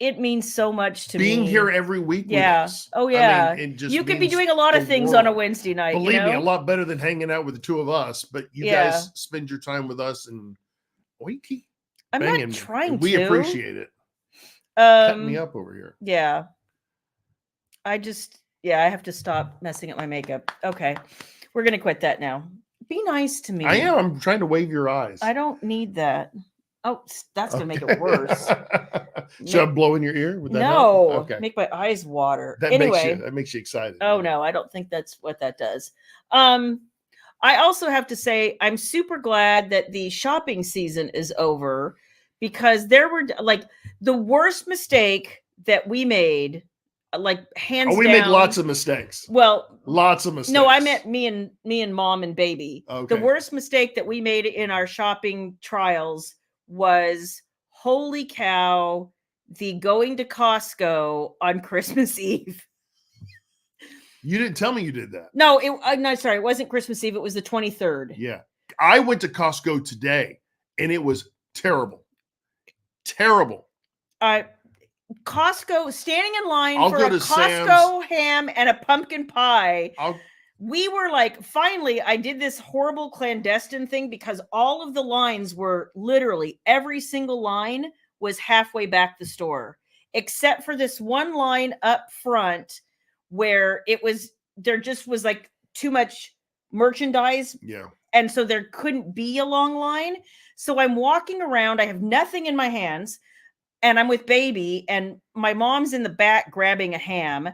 it means so much to me. Being here every week with us. Oh yeah. I mean, you could be doing a lot of things on a Wednesday night. Believe me, a lot better than hanging out with the two of us, but you guys spend your time with us, and we keep I'm not trying we to. appreciate it. Cutting me up over here. Yeah. I have to stop messing up my makeup. Okay. We're going to quit that now. Be nice to me. I am. I'm trying to wave your eyes. I don't need that. Oh, that's going to make it worse. Should I blow in your ear? Would that no. help? Okay. Make my eyes water. That makes you excited. Oh, no. I don't think that's what that does. I also have to say, I'm super glad that the shopping season is over, because there were like the worst mistake that we made like hands we down. make lots of mistakes. Well, lots of mistakes. No, I meant me and mom and baby. Okay. The worst mistake that we made in our shopping trials was, holy cow, the going to Costco on Christmas Eve. You didn't tell me you did that. No, no, sorry, it wasn't Christmas Eve. It was the 23rd. Yeah, I went to Costco today, and it was terrible. Terrible. Costco, standing in line I'll for go a to Costco Sam's. ham and a pumpkin pie. I'll We were like, finally, I did this horrible clandestine thing because all of the lines were literally, every single line was halfway back the store, except for this one line up front where there just was like too much merchandise. Yeah. And so there couldn't be a long line. So I'm walking around, I have nothing in my hands, and I'm with baby, and my mom's in the back grabbing a ham.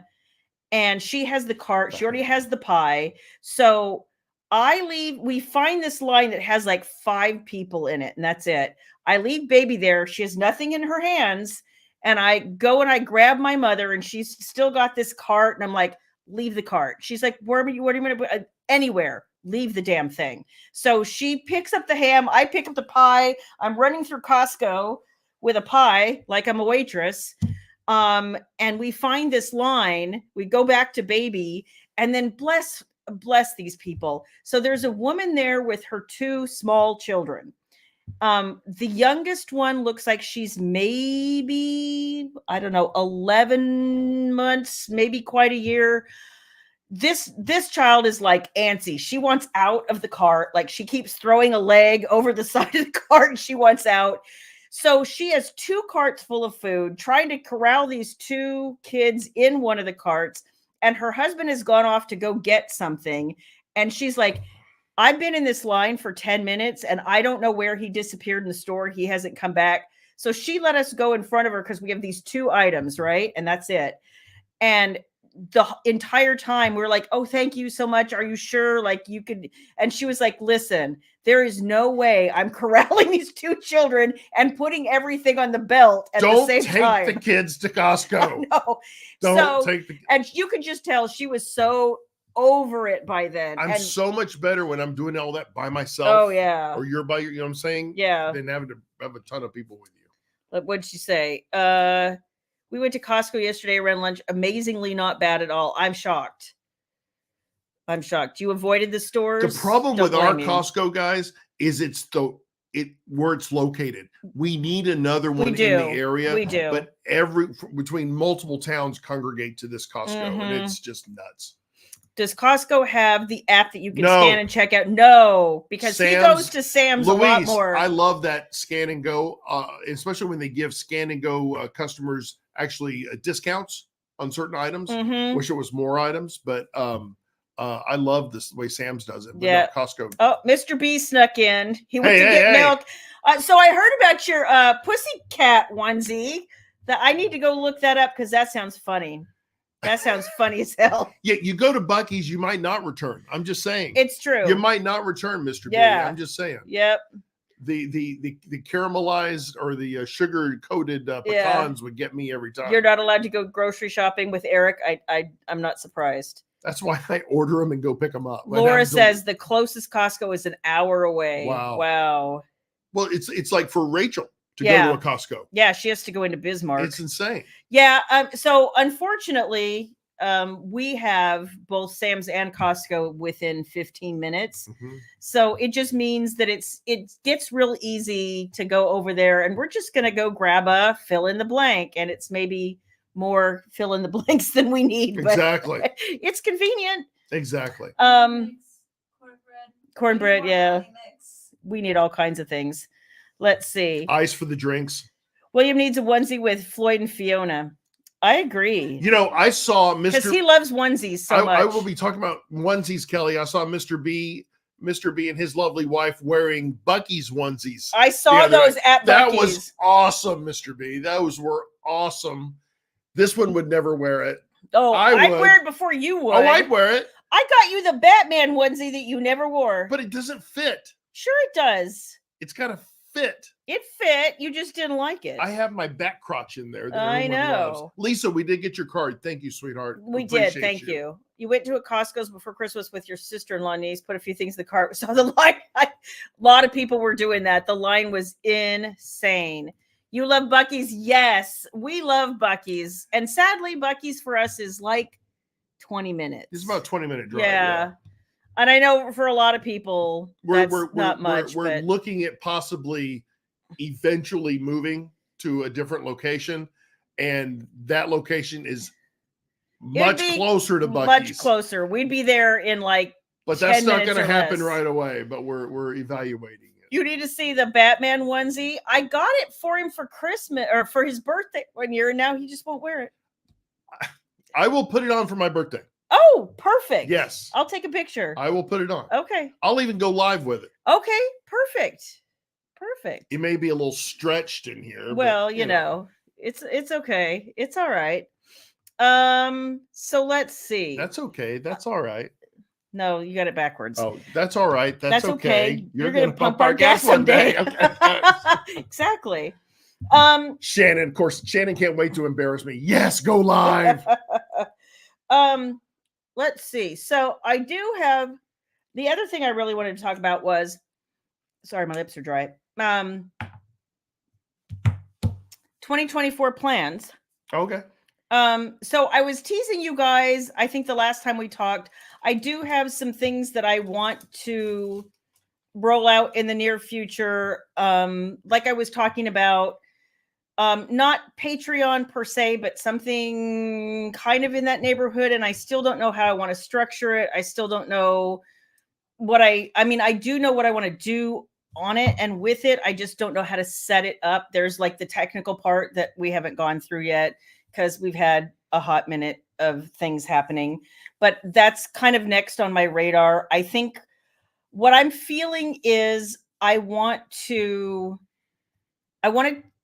And she has the cart. She already has the pie. So I leave. We find this line that has like 5 people in it, and that's it. I leave baby there. She has nothing in her hands. And I go and I grab my mother, and she's still got this cart. And I'm like, leave the cart. She's like, where are you going to put? Anywhere. Leave the damn thing. So she picks up the ham. I pick up the pie. I'm running through Costco with a pie like I'm a waitress. And we find this line, we go back to baby, and then bless these people. So there's a woman there with her 2 small children. The youngest one looks like she's maybe, I don't know, 11 months, maybe quite a year. This child is like antsy. She wants out of the cart. Like, she keeps throwing a leg over the side of the cart, and she wants out. So she has 2 carts full of food, trying to corral these 2 kids in one of the carts. And her husband has gone off to go get something. And she's like, I've been in this line for 10 minutes and I don't know where he disappeared in the store. He hasn't come back. So she let us go in front of her because we have these 2 items, right? And that's it. And the entire time we're like, oh, thank you so much. Are you sure? Like, you could. And she was like, listen, there is no way I'm corralling these 2 children and putting everything on the belt at the same time. Don't take the kids to Costco. No. Don't take the. And you could just tell she was so over it by then. I'm so much better when I'm doing all that by myself. Oh yeah. Or you're by your, you know what I'm saying? Yeah. Than having to have a ton of people with you. Like, what'd she say? We went to Costco yesterday around lunch. Amazingly not bad at all. I'm shocked. You avoided the stores. The problem with our Costco, guys, is where it's located. We need another one in the area. We do. But between multiple towns congregate to this Costco, and it's just nuts. Does Costco have the app that you can scan and check out? No, because he goes to Sam's a lot more. I love that scan and go, especially when they give scan and go customers actually discounts on certain items. Wish it was more items, but I love this the way Sam's does it. But yeah, no, Costco. Oh, Mr. B snuck in. He went to get milk. So I heard about your pussycat onesie. That I need to go look that up because that sounds funny. That sounds funny as hell. Yeah, you go to Buc-ee's, you might not return. I'm just saying. It's true. You might not return, Mr. B. I'm just saying. Yep. The caramelized or the sugar coated pecans would get me every time. You're not allowed to go grocery shopping with Eric. I'm not surprised. That's why I order them and go pick them up. Laura says the closest Costco is an hour away. Wow. Well, it's like for Rachel to go to a Costco. Yeah, she has to go into Bismarck. It's insane. Yeah. So unfortunately, we have both Sam's and Costco within 15 minutes. So it just means that it gets real easy to go over there, and we're just going to go grab a fill in the blank, and it's maybe more fill in the blanks than we need. Exactly. But it's convenient. Exactly. Cornbread. Yeah. We need all kinds of things. Let's see. Ice for the drinks. William needs a onesie with Floyd and Fiona. I agree. You know, I saw Mr. Because he loves onesies so much. I will be talking about onesies, Kelly. I saw Mr. B and his lovely wife wearing Buc-ee's onesies. I saw those at Buc-ee's. That was awesome, Mr. B. Those were awesome. This one would never wear it. Oh, I'd wear it before you would. Oh, I'd wear it. I got you the Batman onesie that you never wore. But it doesn't fit. Sure it does. It's got to fit. It fit. You just didn't like it. I have my back crotch in there. That I know. loves. Lisa, we did get your card. Thank you, sweetheart. We did. Thank you. You went to a Costco's before Christmas with your sister-in-law niece, put a few things in the cart. Saw the line. A lot of people were doing that. The line was insane. You love Buc-ee's? Yes, we love Buc-ee's. And sadly, Buc-ee's for us is like 20 minutes. It's about a 20-minute drive. Yeah. And I know for a lot of people, that's not much. We're looking at possibly eventually moving to a different location. And that location is much closer to Buc-ee's. Much closer. We'd be there in like But that's not going to happen right away. But we're evaluating it. You need to see the Batman onesie. I got it for him for Christmas or for his birthday one year, and now he just won't wear it. I will put it on for my birthday. Oh, perfect. Yes. I'll take a picture. I will put it on. Okay. I'll even go live with it. Okay. Perfect. Perfect. It may be a little stretched in here. Well, but, you know, it's okay. It's all right. So let's see. That's okay. That's all right. No, you got it backwards. Oh, that's all right. That's okay. You're going to pump our gas someday. Okay. Exactly. Shannon, of course, Shannon can't wait to embarrass me. Yes, go live. Let's see. So I do have the other thing I really wanted to talk about was, sorry, my lips are dry. 2024 plans. Okay. So I was teasing you guys, I think the last time we talked, I do have some things that I want to roll out in the near future. Like I was talking about, not Patreon per se, but something kind of in that neighborhood. And I still don't know how I want to structure it. I still don't know what I mean, I do know what I want to do on it and with it. I just don't know how to set it up. There's like the technical part that we haven't gone through yet, because we've had a hot minute of things happening, but that's kind of next on my radar. I think what I'm feeling is I want to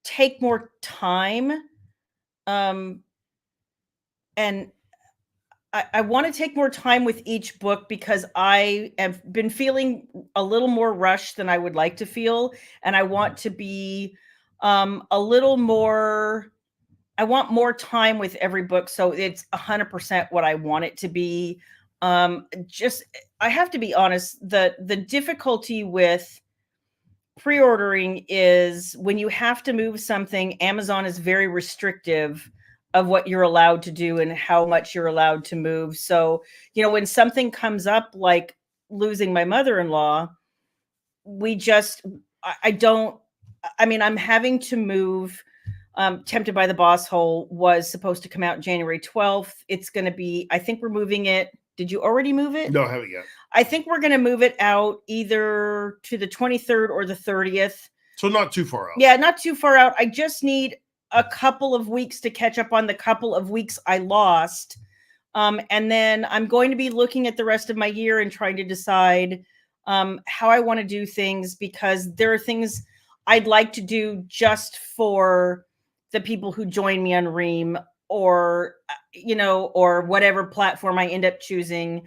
take more time. And I want to take more time with each book because I have been feeling a little more rushed than I would like to feel. And I want to be a little more, I want more time with every book. So it's 100% what I want it to be. I have to be honest, the difficulty with pre-ordering is when you have to move something, Amazon is very restrictive of what you're allowed to do and how much you're allowed to move. So, you know, when something comes up like losing my mother-in-law, I'm having to move. Tempted by the Boss Hole was supposed to come out January 12th. It's going to be, I think we're moving it. Did you already move it? No, I haven't yet. I think we're going to move it out either to the 23rd or the 30th. So not too far out. Yeah, not too far out. I just need a couple of weeks to catch up on the couple of weeks I lost. And then I'm going to be looking at the rest of my year and trying to decide how I want to do things, because there are things I'd like to do just for the people who join me on Ream, or, you know, or whatever platform I end up choosing,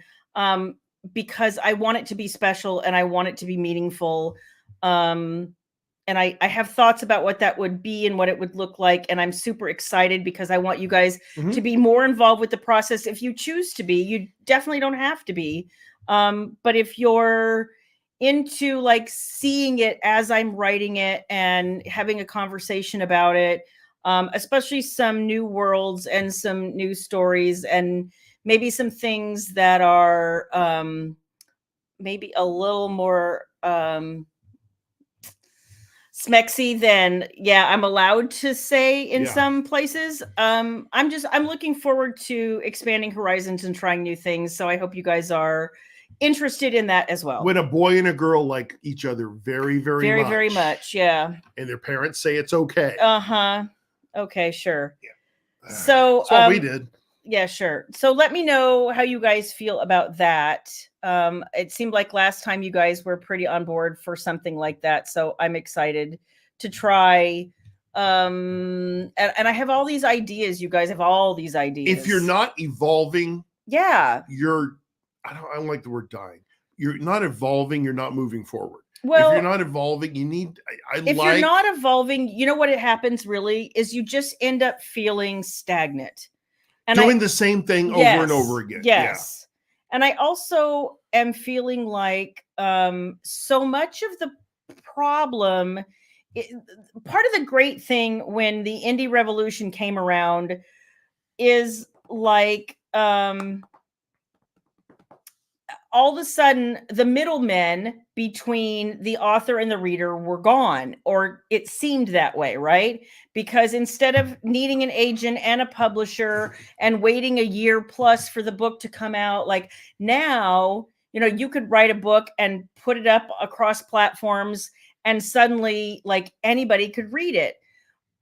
because I want it to be special and I want it to be meaningful. And I have thoughts about what that would be and what it would look like. And I'm super excited because I want you guys to be more involved with the process. If you choose to be, you definitely don't have to be. But if you're into like seeing it as I'm writing it and having a conversation about it, especially some new worlds and some new stories and maybe some things that are maybe a little more smexy than I'm allowed to say in some places. I'm looking forward to expanding horizons and trying new things. So I hope you guys are interested in that as well. When a boy and a girl like each other very, very, very, much, very much, yeah, and their parents say it's okay. Okay, sure. Yeah. So that's what we did. Yeah, sure. So let me know how you guys feel about that. It seemed like last time you guys were pretty on board for something like that. So I'm excited to try. And I have all these ideas. You guys have all these ideas. If you're not evolving, I don't like the word dying. You're not evolving. You're not moving forward. Well, if you're not evolving, you need. If you're not evolving, you know what it happens really is you just end up feeling stagnant. And doing the same thing over and over again. Yes. Yeah. And I also am feeling like so much of the problem, part of the great thing when the indie revolution came around is like all of a sudden the middlemen between the author and the reader were gone, or it seemed that way, right? Because instead of needing an agent and a publisher and waiting a year plus for the book to come out, like now, you know, you could write a book and put it up across platforms and suddenly like anybody could read it.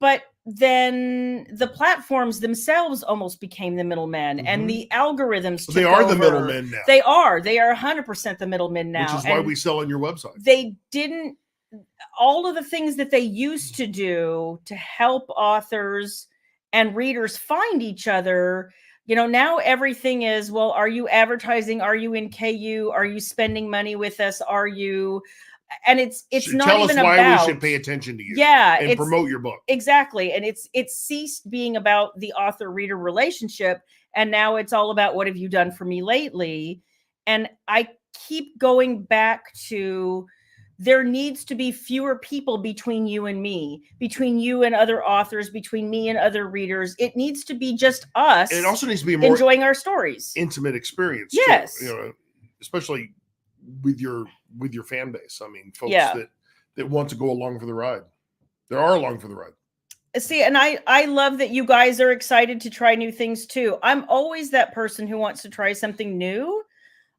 But then the platforms themselves almost became the middlemen, and the algorithms they are the middlemen now. They are 100% the middlemen now, which is why we sell on your website. They didn't, all of the things that they used to do to help authors and readers find each other, you know, now everything is, well, are you advertising? Are you in KU? Are you spending money with us? Are you? And it's so not tell even us why about, we should pay attention to you. Yeah, and promote your book. Exactly. And it's ceased being about the author-reader relationship, and now it's all about what have you done for me lately. And I keep going back to, there needs to be fewer people between you and me, between you and other authors, between me and other readers. It needs to be just us. And it also needs to be more enjoying our stories. Intimate experience. Yes. Too, you know, especially with your fan base. I mean, folks that want to go along for the ride. There are along for the ride. See, and I love that you guys are excited to try new things too. I'm always that person who wants to try something new.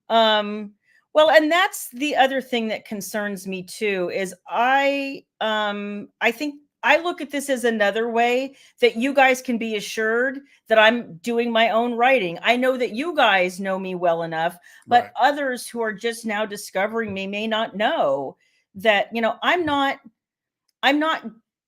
Well, and that's the other thing that concerns me too, is I think I look at this as another way that you guys can be assured that I'm doing my own writing. I know that you guys know me well enough, but others who are just now discovering me may not know that, you know, I'm not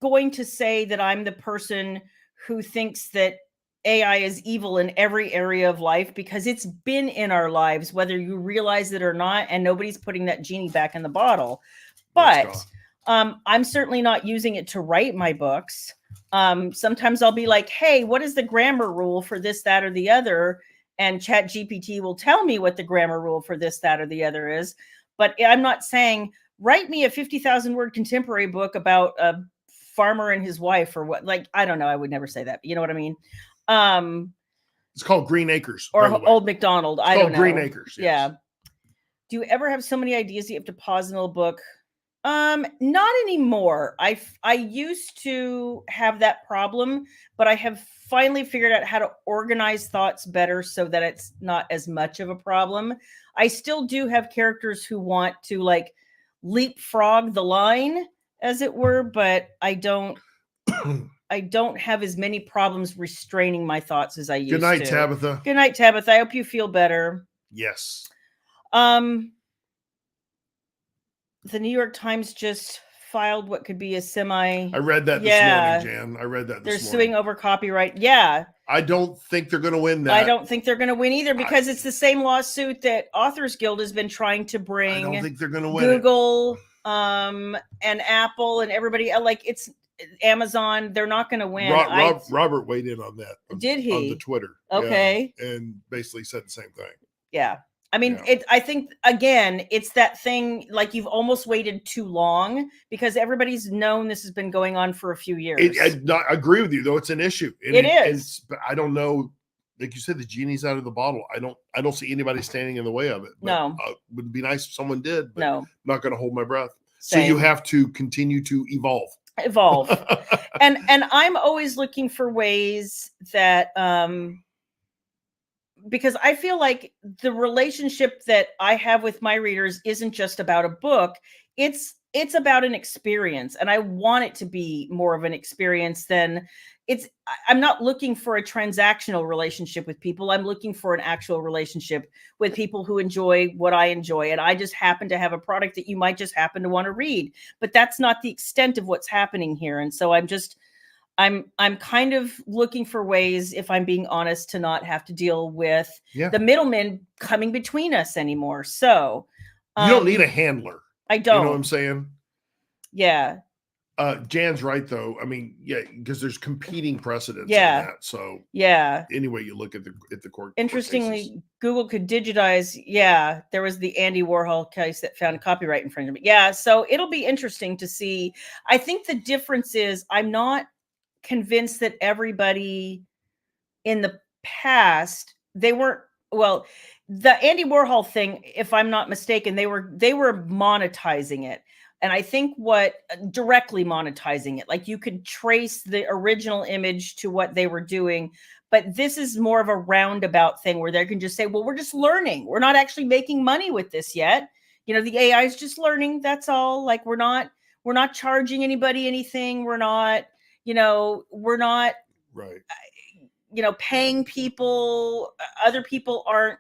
going to say that I'm the person who thinks that AI is evil in every area of life, because it's been in our lives, whether you realize it or not, and nobody's putting that genie back in the bottle. But I'm certainly not using it to write my books. Sometimes I'll be like, hey, what is the grammar rule for this, that, or the other? And ChatGPT will tell me what the grammar rule for this, that, or the other is. But I'm not saying, write me a 50,000 word contemporary book about a farmer and his wife, or what. Like, I don't know. I would never say that. But you know what I mean? It's called Green Acres, or Old MacDonald. I don't know. Green Acres. Yes. Yeah. Do you ever have so many ideas that you have to pause in a book? Not anymore. I used to have that problem, but I have finally figured out how to organize thoughts better so that it's not as much of a problem. I still do have characters who want to like leapfrog the line, as it were, but I don't have as many problems restraining my thoughts as I used to. Good night, Tabitha. Good night, Tabitha. I hope you feel better. Yes. The New York Times just filed what could be a semi. I read that this morning, Jan. I read that this morning. They're suing over copyright. Yeah. I don't think they're going to win that. I don't think they're going to win either, because it's the same lawsuit that Authors Guild has been trying to bring. I don't think they're going to win. Google, and Apple and everybody, like, it's Amazon. They're not going to win. Robert weighed in on that. Did he? On the Twitter. Okay. Yeah, and basically said the same thing. Yeah. I mean, I think, again, it's that thing, like, you've almost waited too long, because everybody's known this has been going on for a few years. I agree with you, though. It's an issue. It is. But I don't know. Like you said, the genie's out of the bottle. I don't see anybody standing in the way of it. But, no. It would be nice if someone did, but no. I'm not going to hold my breath. Same. So you have to continue to evolve. And I'm always looking for ways that, because I feel like the relationship that I have with my readers isn't just about a book. It's about an experience, and I want it to be more of an experience than I'm not looking for a transactional relationship with people. I'm looking for an actual relationship with people who enjoy what I enjoy. And I just happen to have a product that you might just happen to want to read, but that's not the extent of what's happening here. And so I'm kind of looking for ways, if I'm being honest, to not have to deal with the middlemen coming between us anymore. So you don't need a handler. I don't. You know what I'm saying? Yeah. Jan's right though. I mean, yeah, because there's competing precedents on that. So anyway, you look at the court. Interestingly, Google could digitize. Yeah, there was the Andy Warhol case that found copyright infringement. Yeah, so it'll be interesting to see. I think the difference is I'm not convinced that everybody in the past, they weren't, well, the Andy Warhol thing, if I'm not mistaken, they were monetizing it. And I think directly monetizing it, like you could trace the original image to what they were doing. But this is more of a roundabout thing where they can just say, well, we're just learning. We're not actually making money with this yet. You know, the AI is just learning. That's all. Like we're not charging anybody anything. We're not right. Paying people. Other people aren't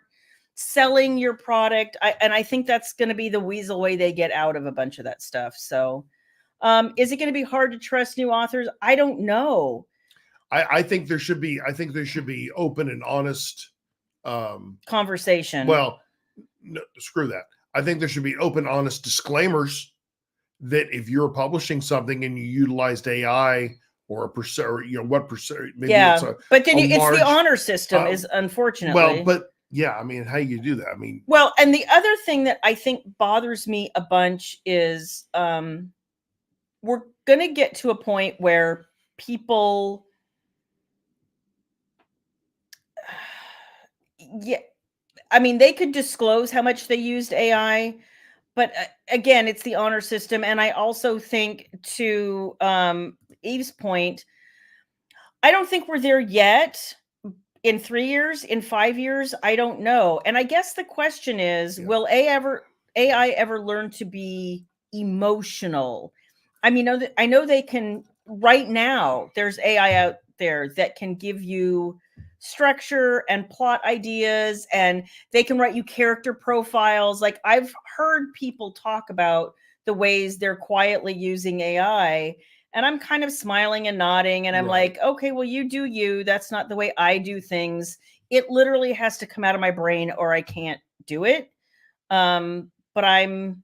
selling your product. And I think that's going to be the weasel way they get out of a bunch of that stuff. So is it going to be hard to trust new authors? I don't know. I think there should be open and honest conversation. Well, no, screw that. I think there should be open, honest disclaimers that if you're publishing something and you utilized AI or a percent, or what percent, maybe it's but then it's the honor system is unfortunately. Well, but yeah, I mean, how you do that? I mean, well, and the other thing that I think bothers me a bunch is we're going to get to a point where people, yeah, I mean, they could disclose how much they used AI, but again, it's the honor system. And I also think, to Eve's point, I don't think we're there yet. In 3 years, in 5 years, I don't know. And I guess the question is, will AI ever learn to be emotional? I mean, I know they can. Right now, there's AI out there that can give you structure and plot ideas, and they can write you character profiles. Like I've heard people talk about the ways they're quietly using AI, and I'm kind of smiling and nodding, and I'm like, okay, well, you do you. That's not the way I do things. It literally has to come out of my brain or I can't do it. But I'm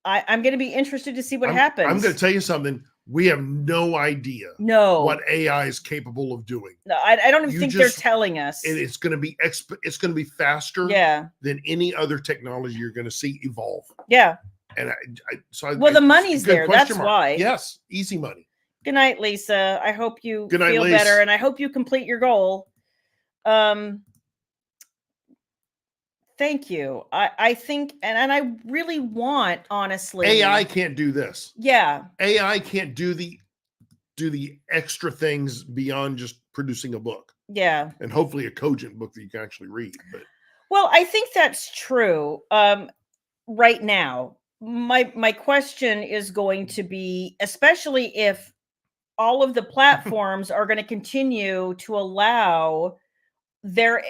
going to be interested to see what happens. I'm going to tell you something. We have no idea what AI is capable of doing. No, I don't even think they're telling us. And it's going to be faster than any other technology you're going to see evolve. Yeah. And the money's there. That's why. Yes, easy money. Good night, Lisa. I hope you feel better, and I hope you complete your goal. Thank you. I think, and I really want, honestly, AI can't do this. Yeah. AI can't do the extra things beyond just producing a book. Yeah. And hopefully a cogent book that you can actually read. But well, I think that's true. Right now, my question is going to be, especially if all of the platforms are going to continue to allow their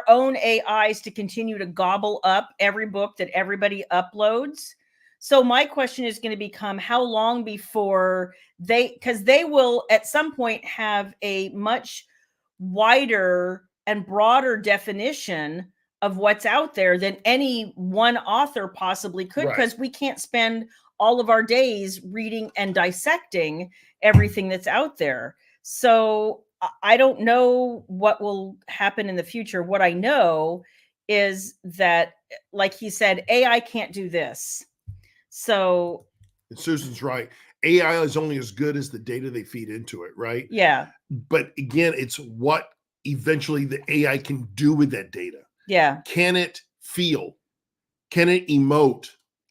own AIs to continue to gobble up every book that everybody uploads. So my question is going to become, how long before because they will at some point have a much wider and broader definition of what's out there than any one author possibly could, because we can't spend all of our days reading and dissecting everything that's out there. So I don't know what will happen in the future. What I know is that, like he said, AI can't do this. So Susan's right. AI is only as good as the data they feed into it, right? Yeah. But again, it's what eventually the AI can do with that data. Yeah. Can it feel? Can it emote?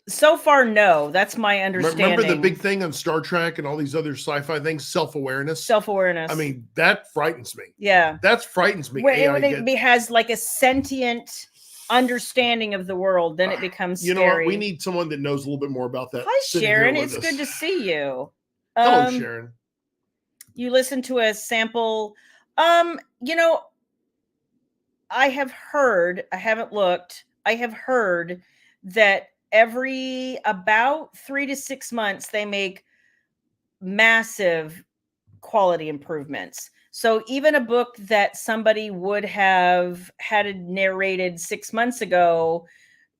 So far, no. That's my understanding. Remember the big thing on Star Trek and all these other sci-fi things? Self-awareness. Self-awareness. I mean, that frightens me. Yeah. That frightens me. When it has like a sentient understanding of the world, then it becomes scary. You know what? We need someone that knows a little bit more about that. Hi, Sharon. It's good to see you. Hello, Sharon. You listen to a sample. I have heard, I haven't looked, I have heard that every about 3 to 6 months, they make massive quality improvements. So even a book that somebody would have had it narrated 6 months ago,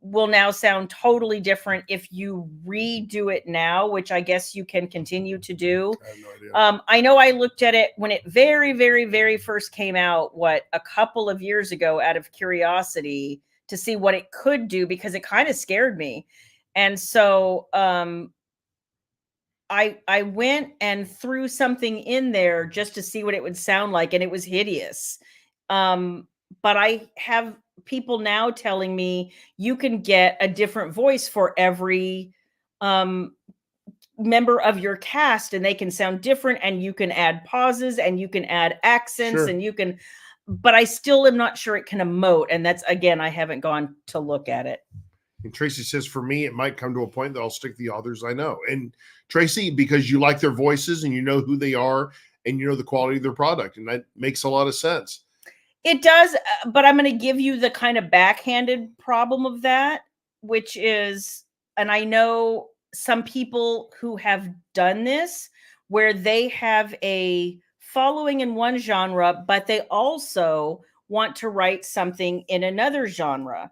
will now sound totally different if you redo it now, which I guess you can continue to do. I have no idea. I know I looked at it when it very, very, very first came out, a couple of years ago, out of curiosity to see what it could do, because it kind of scared me. And so I went and threw something in there just to see what it would sound like, and it was hideous. But I have people now telling me you can get a different voice for every member of your cast, and they can sound different, and you can add pauses, and you can add accents, Sure. and you can, but I still am not sure it can emote. And that's, again, I haven't gone to look at it. And Tracy says, for me, it might come to a point that I'll stick the authors I know. And Tracy, because you like their voices and you know who they are and you know the quality of their product, and that makes a lot of sense. It does, but I'm going to give you the kind of backhanded problem of that, which is, and I know some people who have done this, where they have a following in one genre, but they also want to write something in another genre.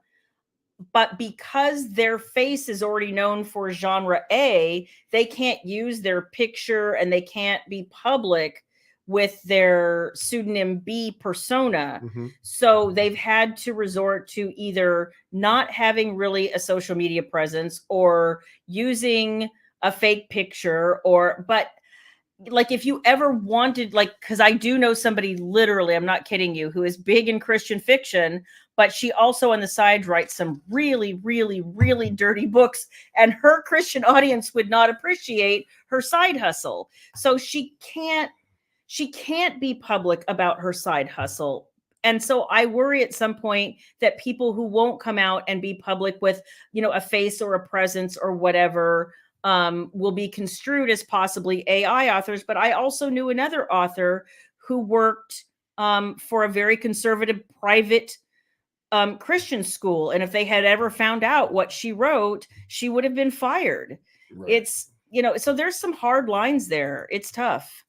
But because their face is already known for genre A, they can't use their picture and they can't be public with their pseudonym B persona. Mm-hmm. So they've had to resort to either not having really a social media presence or using a fake picture, but like, if you ever wanted, like, because I do know somebody, literally, I'm not kidding you, who is big in Christian fiction, but she also on the side writes some really, really, really dirty books, and her Christian audience would not appreciate her side hustle. So she can't be public about her side hustle. And so I worry at some point that people who won't come out and be public with, a face or a presence or whatever, will be construed as possibly AI authors. But I also knew another author who worked for a very conservative private Christian school. And if they had ever found out what she wrote, she would have been fired. Right. It's, so there's some hard lines there. It's tough.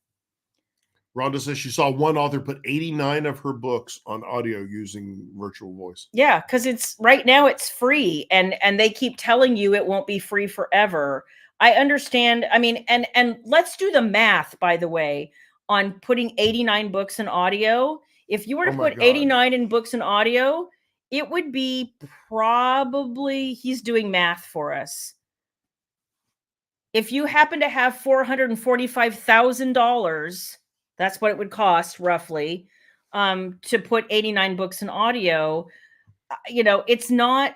Rhonda says she saw one author put 89 of her books on audio using virtual voice. Yeah, because it's right now it's free, and they keep telling you it won't be free forever. I understand. I mean, and let's do the math, by the way, on putting 89 books in audio. If you were to put 89 in books in audio, it would be probably, he's doing math for us. If you happen to have $445,000, that's what it would cost roughly to put 89 books in audio. It's not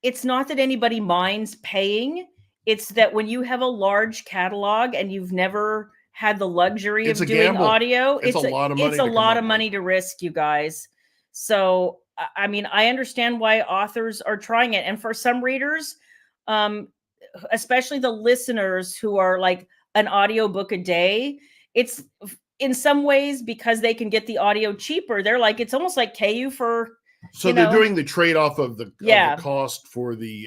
that anybody minds paying. It's that when you have a large catalog and you've never had the luxury of doing audio, it's a lot of money. It's a lot of money to risk, you guys. So, I mean, I understand why authors are trying it. And for some readers, especially the listeners who are like an audiobook a day, it's in some ways because they can get the audio cheaper. They're like, it's almost like KU for. So they're doing the trade-off of the cost for the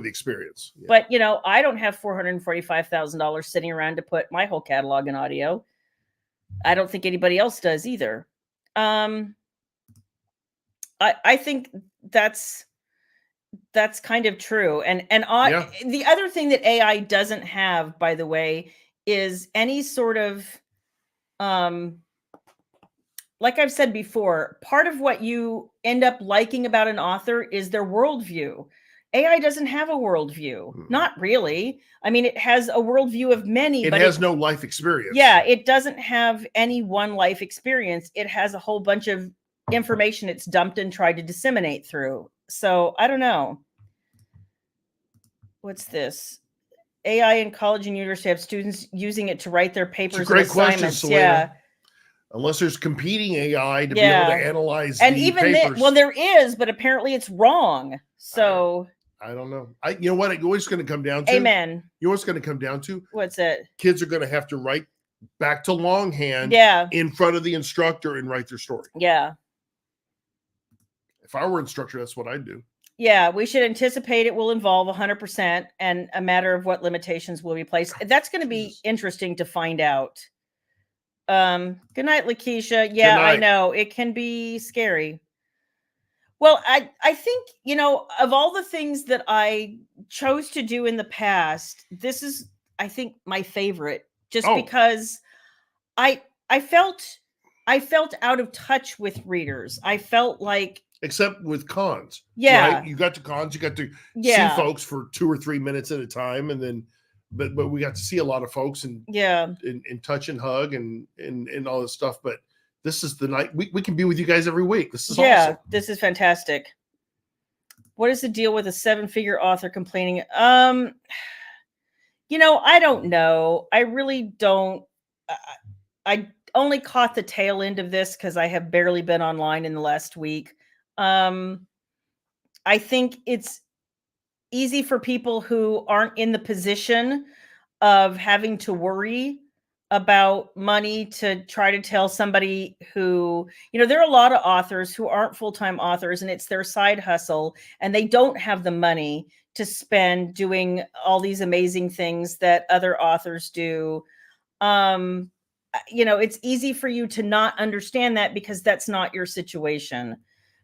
experience. Yeah. But I don't have $445,000 sitting around to put my whole catalog in audio. I don't think anybody else does either. I think that's kind of true. And the other thing that AI doesn't have, by the way, is any sort of like I've said before, part of what you end up liking about an author is their worldview. AI doesn't have a worldview. Not really. I mean, it has a worldview of many, but it has no life experience. Yeah, it doesn't have any one life experience. It has a whole bunch of information it's dumped and tried to disseminate through. So I don't know. What's this? AI in college and university have students using it to write their papers and assignments. Question, Selena. Yeah. Unless there's competing AI to be able to analyze and even papers. Well, there is, but apparently it's wrong. So I don't know. You know what? What's going to come down to? Amen. You know what's going to come down to? What's it? Kids are going to have to write back to longhand in front of the instructor and write their story. Yeah. If I were instructor, that's what I'd do. Yeah, we should anticipate it will involve 100% and a matter of what limitations will be placed. That's going to be interesting to find out. Good night, Lakeisha. Yeah, I know. It can be scary. Well, I think, of all the things that I chose to do in the past, this is, I think, my favorite, just because I I felt I felt out of touch with readers. I felt like, except with cons. Yeah. Right? You got to cons, you got to see Yeah. folks for 2 or 3 minutes at a time, and then but we got to see a lot of folks and touch and hug and all this stuff. But this is the night we can be with you guys every week. This is awesome. This is fantastic. What is the deal with a 7-figure author complaining? I don't know. I really don't. I only caught the tail end of this because I have barely been online in the last week. I think it's easy for people who aren't in the position of having to worry about money to try to tell somebody who, there are a lot of authors who aren't full-time authors and it's their side hustle and they don't have the money to spend doing all these amazing things that other authors do. It's easy for you to not understand that because that's not your situation.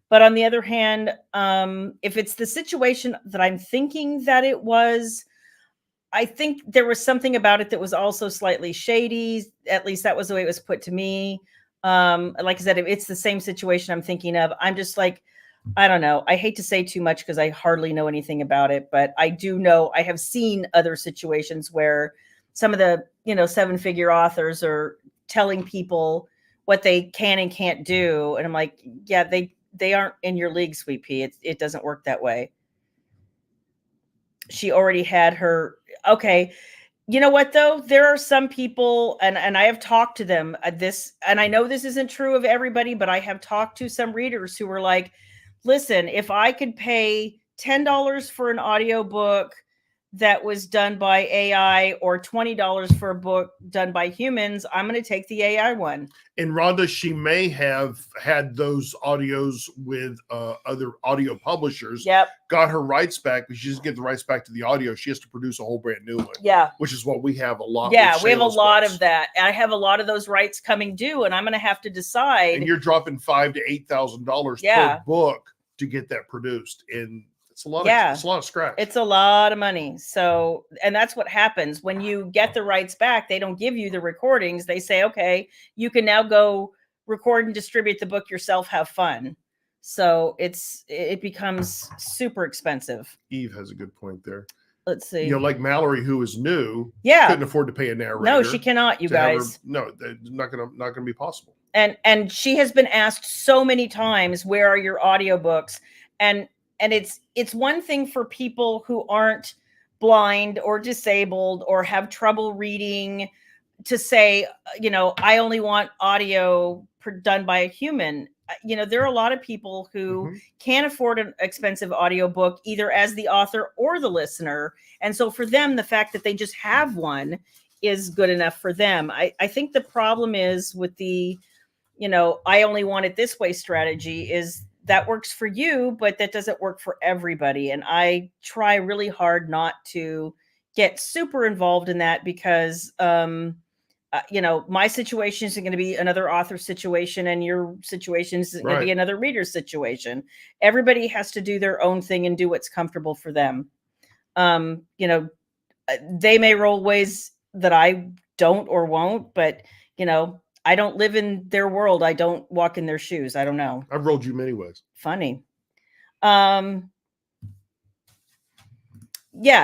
But on the other hand, if it's the situation that I'm thinking that it was, I think there was something about it that was also slightly shady. At least that was the way it was put to me. Like I said, if it's the same situation I'm thinking of, I'm just like, I don't know. I hate to say too much because I hardly know anything about it, but I do know I have seen other situations where some of the, 7-figure authors are telling people what they can and can't do. And I'm like, yeah, they aren't in your league, Sweet Pea. It doesn't work that way. She already had her. Okay. You know what, though? There are some people, and I have talked to them and I know this isn't true of everybody, but I have talked to some readers who were like, listen, if I could pay $10 for an audiobook that was done by AI or $20 for a book done by humans, I'm going to take the AI one. And Rhonda, she may have had those audios with other audio publishers. Yep. Got her rights back, but she doesn't get the rights back to the audio. She has to produce a whole brand new one. Yeah. Which is what we have a lot. Yeah, we have a lot of that. I have a lot of those rights coming due, and I'm going to have to decide. And you're dropping $5,000 to $8,000 per book to get that produced. And it's a lot of scratch. It's a lot of money. So, and that's what happens when you get the rights back. They don't give you the recordings. They say, okay, you can now go record and distribute the book yourself. Have fun. So it becomes super expensive. Eve has a good point there. Let's see. Like Mallory, who is new, couldn't afford to pay a narrator. No, she cannot, you guys. No, it's not gonna be possible. And she has been asked so many times, where are your audiobooks? And it's one thing for people who aren't blind or disabled or have trouble reading to say, I only want audio done by a human. There are a lot of people who can't afford an expensive audiobook, either as the author or the listener. And so for them, the fact that they just have one is good enough for them. I think the problem is with the, I only want it this way strategy is that works for you, but that doesn't work for everybody. And I try really hard not to get super involved in that because, my situation isn't going to be another author situation and your situation isn't going to be another reader situation. Everybody has to do their own thing and do what's comfortable for them. They may roll ways that I don't or won't, but, I don't live in their world. I don't walk in their shoes. I don't know. I've rolled you many ways. Funny. Yeah,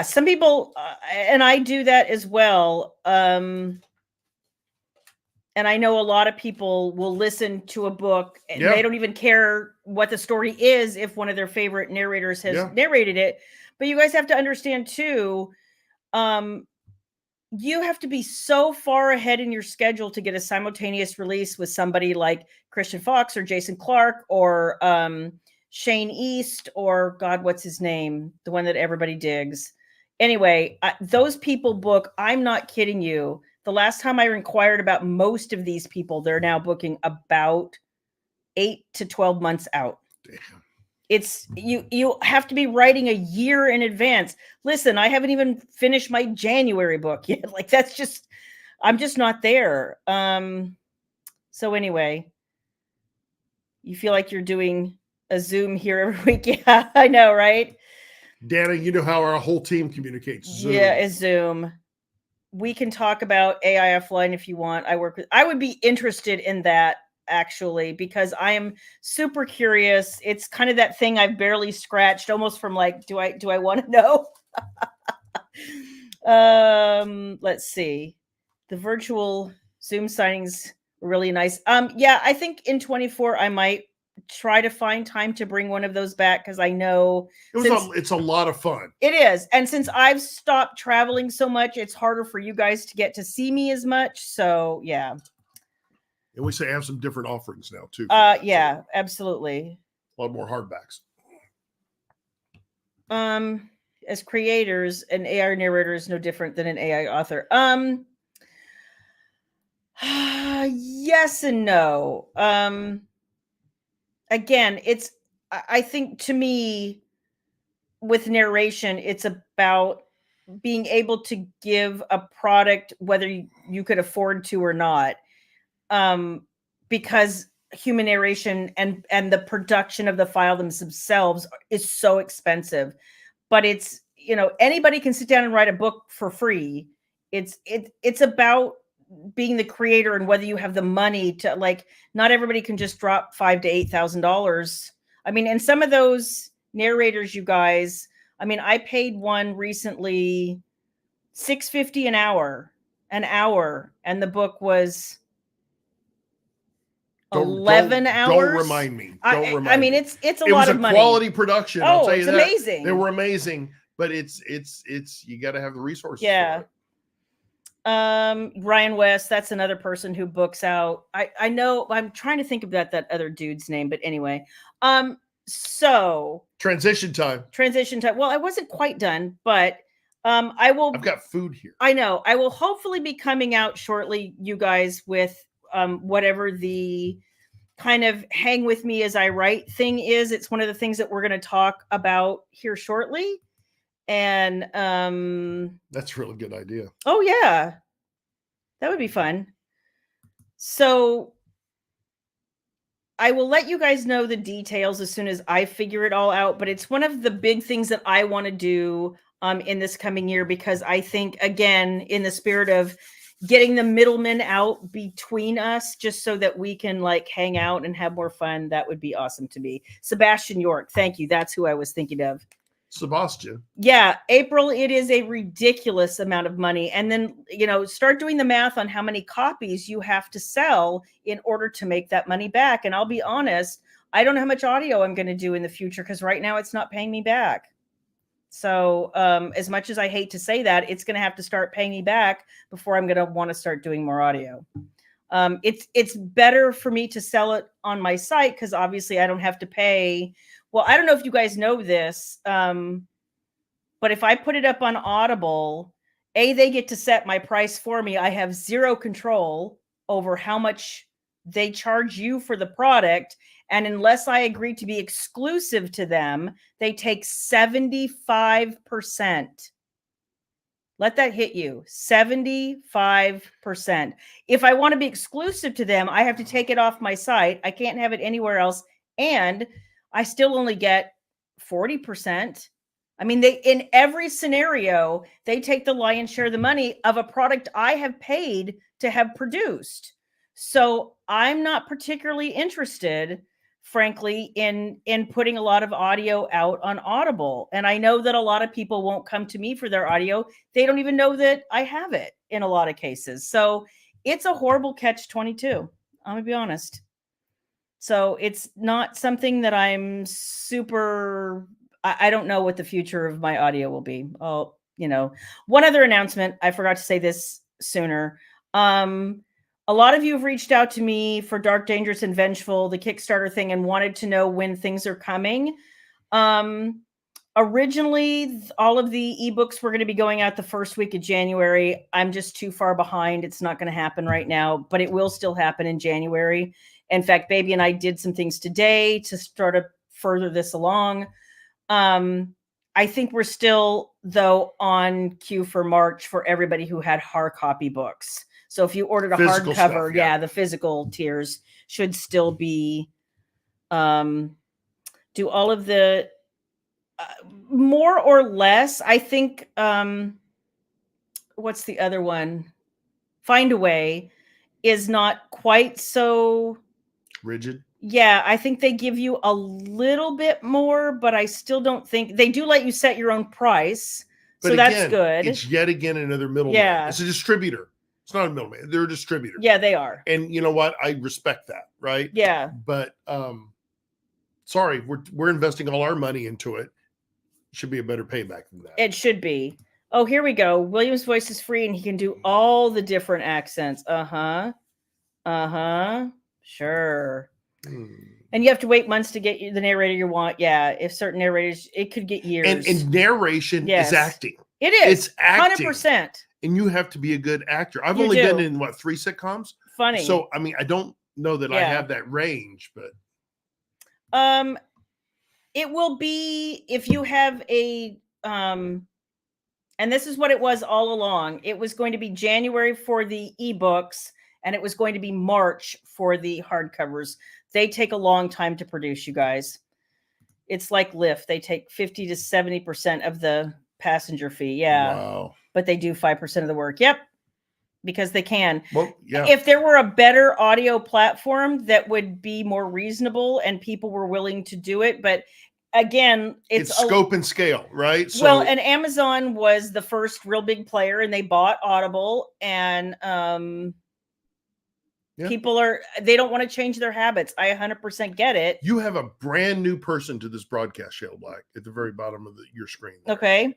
some people, and I do that as well. And I know a lot of people will listen to a book and they don't even care what the story is if one of their favorite narrators has narrated it. But you guys have to understand too, you have to be so far ahead in your schedule to get a simultaneous release with somebody like Christian Fox or Jason Clark or Shane East or God, what's his name? The one that everybody digs. Anyway, those people book, I'm not kidding you. The last time I inquired about most of these people, they're now booking about 8 to 12 months out. Damn. It's you have to be writing a year in advance. Listen, I haven't even finished my January book yet. Like I'm just not there. So anyway, you feel like you're doing a Zoom here every week. Yeah, I know, right? Dana, you know how our whole team communicates. Zoom. Yeah, it's Zoom. We can talk about AI offline if you want. I would be interested in that actually, because I am super curious. It's kind of that thing I've barely scratched, almost from like, do I want to know? Let's see. The virtual Zoom signings were really nice. Yeah, I think in 24 I might try to find time to bring one of those back, because I know it's a lot of fun. It is. And since I've stopped traveling so much, it's harder for you guys to get to see me as much. So yeah. And we have some different offerings now too. Yeah, so absolutely. A lot more hardbacks. As creators, an AI narrator is no different than an AI author. Yes and no. Again, I think to me, with narration, it's about being able to give a product whether you could afford to or not, because human narration and the production of the file themselves is so expensive. But it's, anybody can sit down and write a book for free. It's about being the creator and whether you have the money to, like, not everybody can just drop $5,000 to $8,000. I mean, and some of those narrators, you guys, I mean, I paid one recently $6.50 an hour, and the book was 11 hours. Don't remind me. I mean, it's a lot of money. It was a quality production. I'll tell you that. Amazing. They were amazing, but it's you got to have the resources. Yeah. Ryan West, that's another person who books out. I know, I'm trying to think about that other dude's name, but anyway. So transition time. Well, I wasn't quite done, but I've got food here. I know. I will hopefully be coming out shortly, you guys, with whatever the kind of hang with me as I write thing is. It's one of the things that we're going to talk about here shortly. And that's a really good idea. Oh yeah, that would be fun. So I will let you guys know the details as soon as I figure it all out, but it's one of the big things that I want to do in this coming year, because I think, again, in the spirit of getting the middlemen out between us, just so that we can like hang out and have more fun, that would be awesome to me. Sebastian York, thank you. That's who I was thinking of. Sebastian. Yeah, April, it is a ridiculous amount of money. And then, start doing the math on how many copies you have to sell in order to make that money back. And I'll be honest, I don't know how much audio I'm going to do in the future, because right now it's not paying me back. So as much as I hate to say that, it's going to have to start paying me back before I'm going to want to start doing more audio. It's better for me to sell it on my site, because obviously I don't have to pay. Well, I don't know if you guys know this, but if I put it up on Audible, they get to set my price for me. I have zero control over how much they charge you for the product. And unless I agree to be exclusive to them, they take 75%. Let that hit you. 75%. If I want to be exclusive to them, I have to take it off my site. I can't have it anywhere else. And I still only get 40%. I mean, in every scenario, they take the lion's share of the money of a product I have paid to have produced. So I'm not particularly interested, frankly, in putting a lot of audio out on Audible. And I know that a lot of people won't come to me for their audio. They don't even know that I have it in a lot of cases. So it's a horrible catch-22. I'm going to be honest. So it's not something that I'm super, I don't know what the future of my audio will be. Oh, one other announcement. I forgot to say this sooner. A lot of you have reached out to me for Dark, Dangerous, and Vengeful, the Kickstarter thing, and wanted to know when things are coming. Originally, all of the ebooks were going to be going out the first week of January. I'm just too far behind. It's not going to happen right now, but it will still happen in January. In fact, Baby and I did some things today to start to further this along. I think we're still, though, on cue for March for everybody who had hard copy books. So if you ordered a hardcover, the physical tiers should still be do all of the more or less. I think what's the other one? Find a Way is not quite so rigid. Yeah, I think they give you a little bit more, but I still don't think they do let you set your own price. But so again, that's good. It's yet again another middleman. Yeah. It's a distributor. It's not a middleman. They're a distributor. Yeah, they are. And you know what? I respect that, right? Yeah. But sorry, we're investing all our money into it. Should be a better payback than that. It should be. Oh, here we go. William's voice is free and he can do all the different accents. Uh-huh. Uh-huh. Sure. And you have to wait months to get the narrator you want. Yeah. If certain narrators, it could get years. And narration is acting. It is. It's acting. 100%. And you have to be a good actor. I've only been in 3 sitcoms. Funny. So I mean, I don't know that I have that range, but it will be if you have a and this is what it was all along. It was going to be January for the ebooks, and it was going to be March for the hardcovers. They take a long time to produce, you guys. It's like Lyft. They take 50 to 70% of the passenger fee. Yeah. Wow. But they do 5% of the work. Yep. Because they can. Well, yeah. If there were a better audio platform that would be more reasonable and people were willing to do it, but again, it's scope and scale, right? So, well, and Amazon was the first real big player, and they bought Audible, and people they don't want to change their habits. I 100% get it. You have a brand new person to this broadcast, Shayla Black, at the very bottom of your screen there. Okay.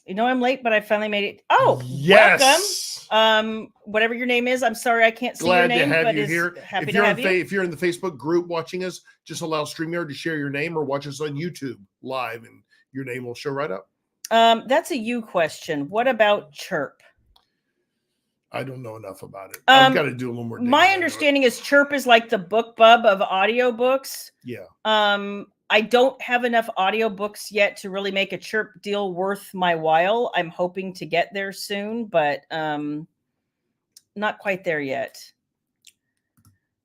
You know I'm late, but I finally made it. Oh, yes. Welcome. Whatever your name is, I'm sorry I can't see your name. Glad to have but you here. Happy to have you. If you're in the Facebook group watching us, just allow StreamYard to share your name or watch us on YouTube live, and your name will show right up. That's a you question. What about Chirp? I don't know enough about it. I've got to do a little more. My understanding is Chirp is like the BookBub of audiobooks. Yeah. I don't have enough audiobooks yet to really make a Chirp deal worth my while. I'm hoping to get there soon, but not quite there yet.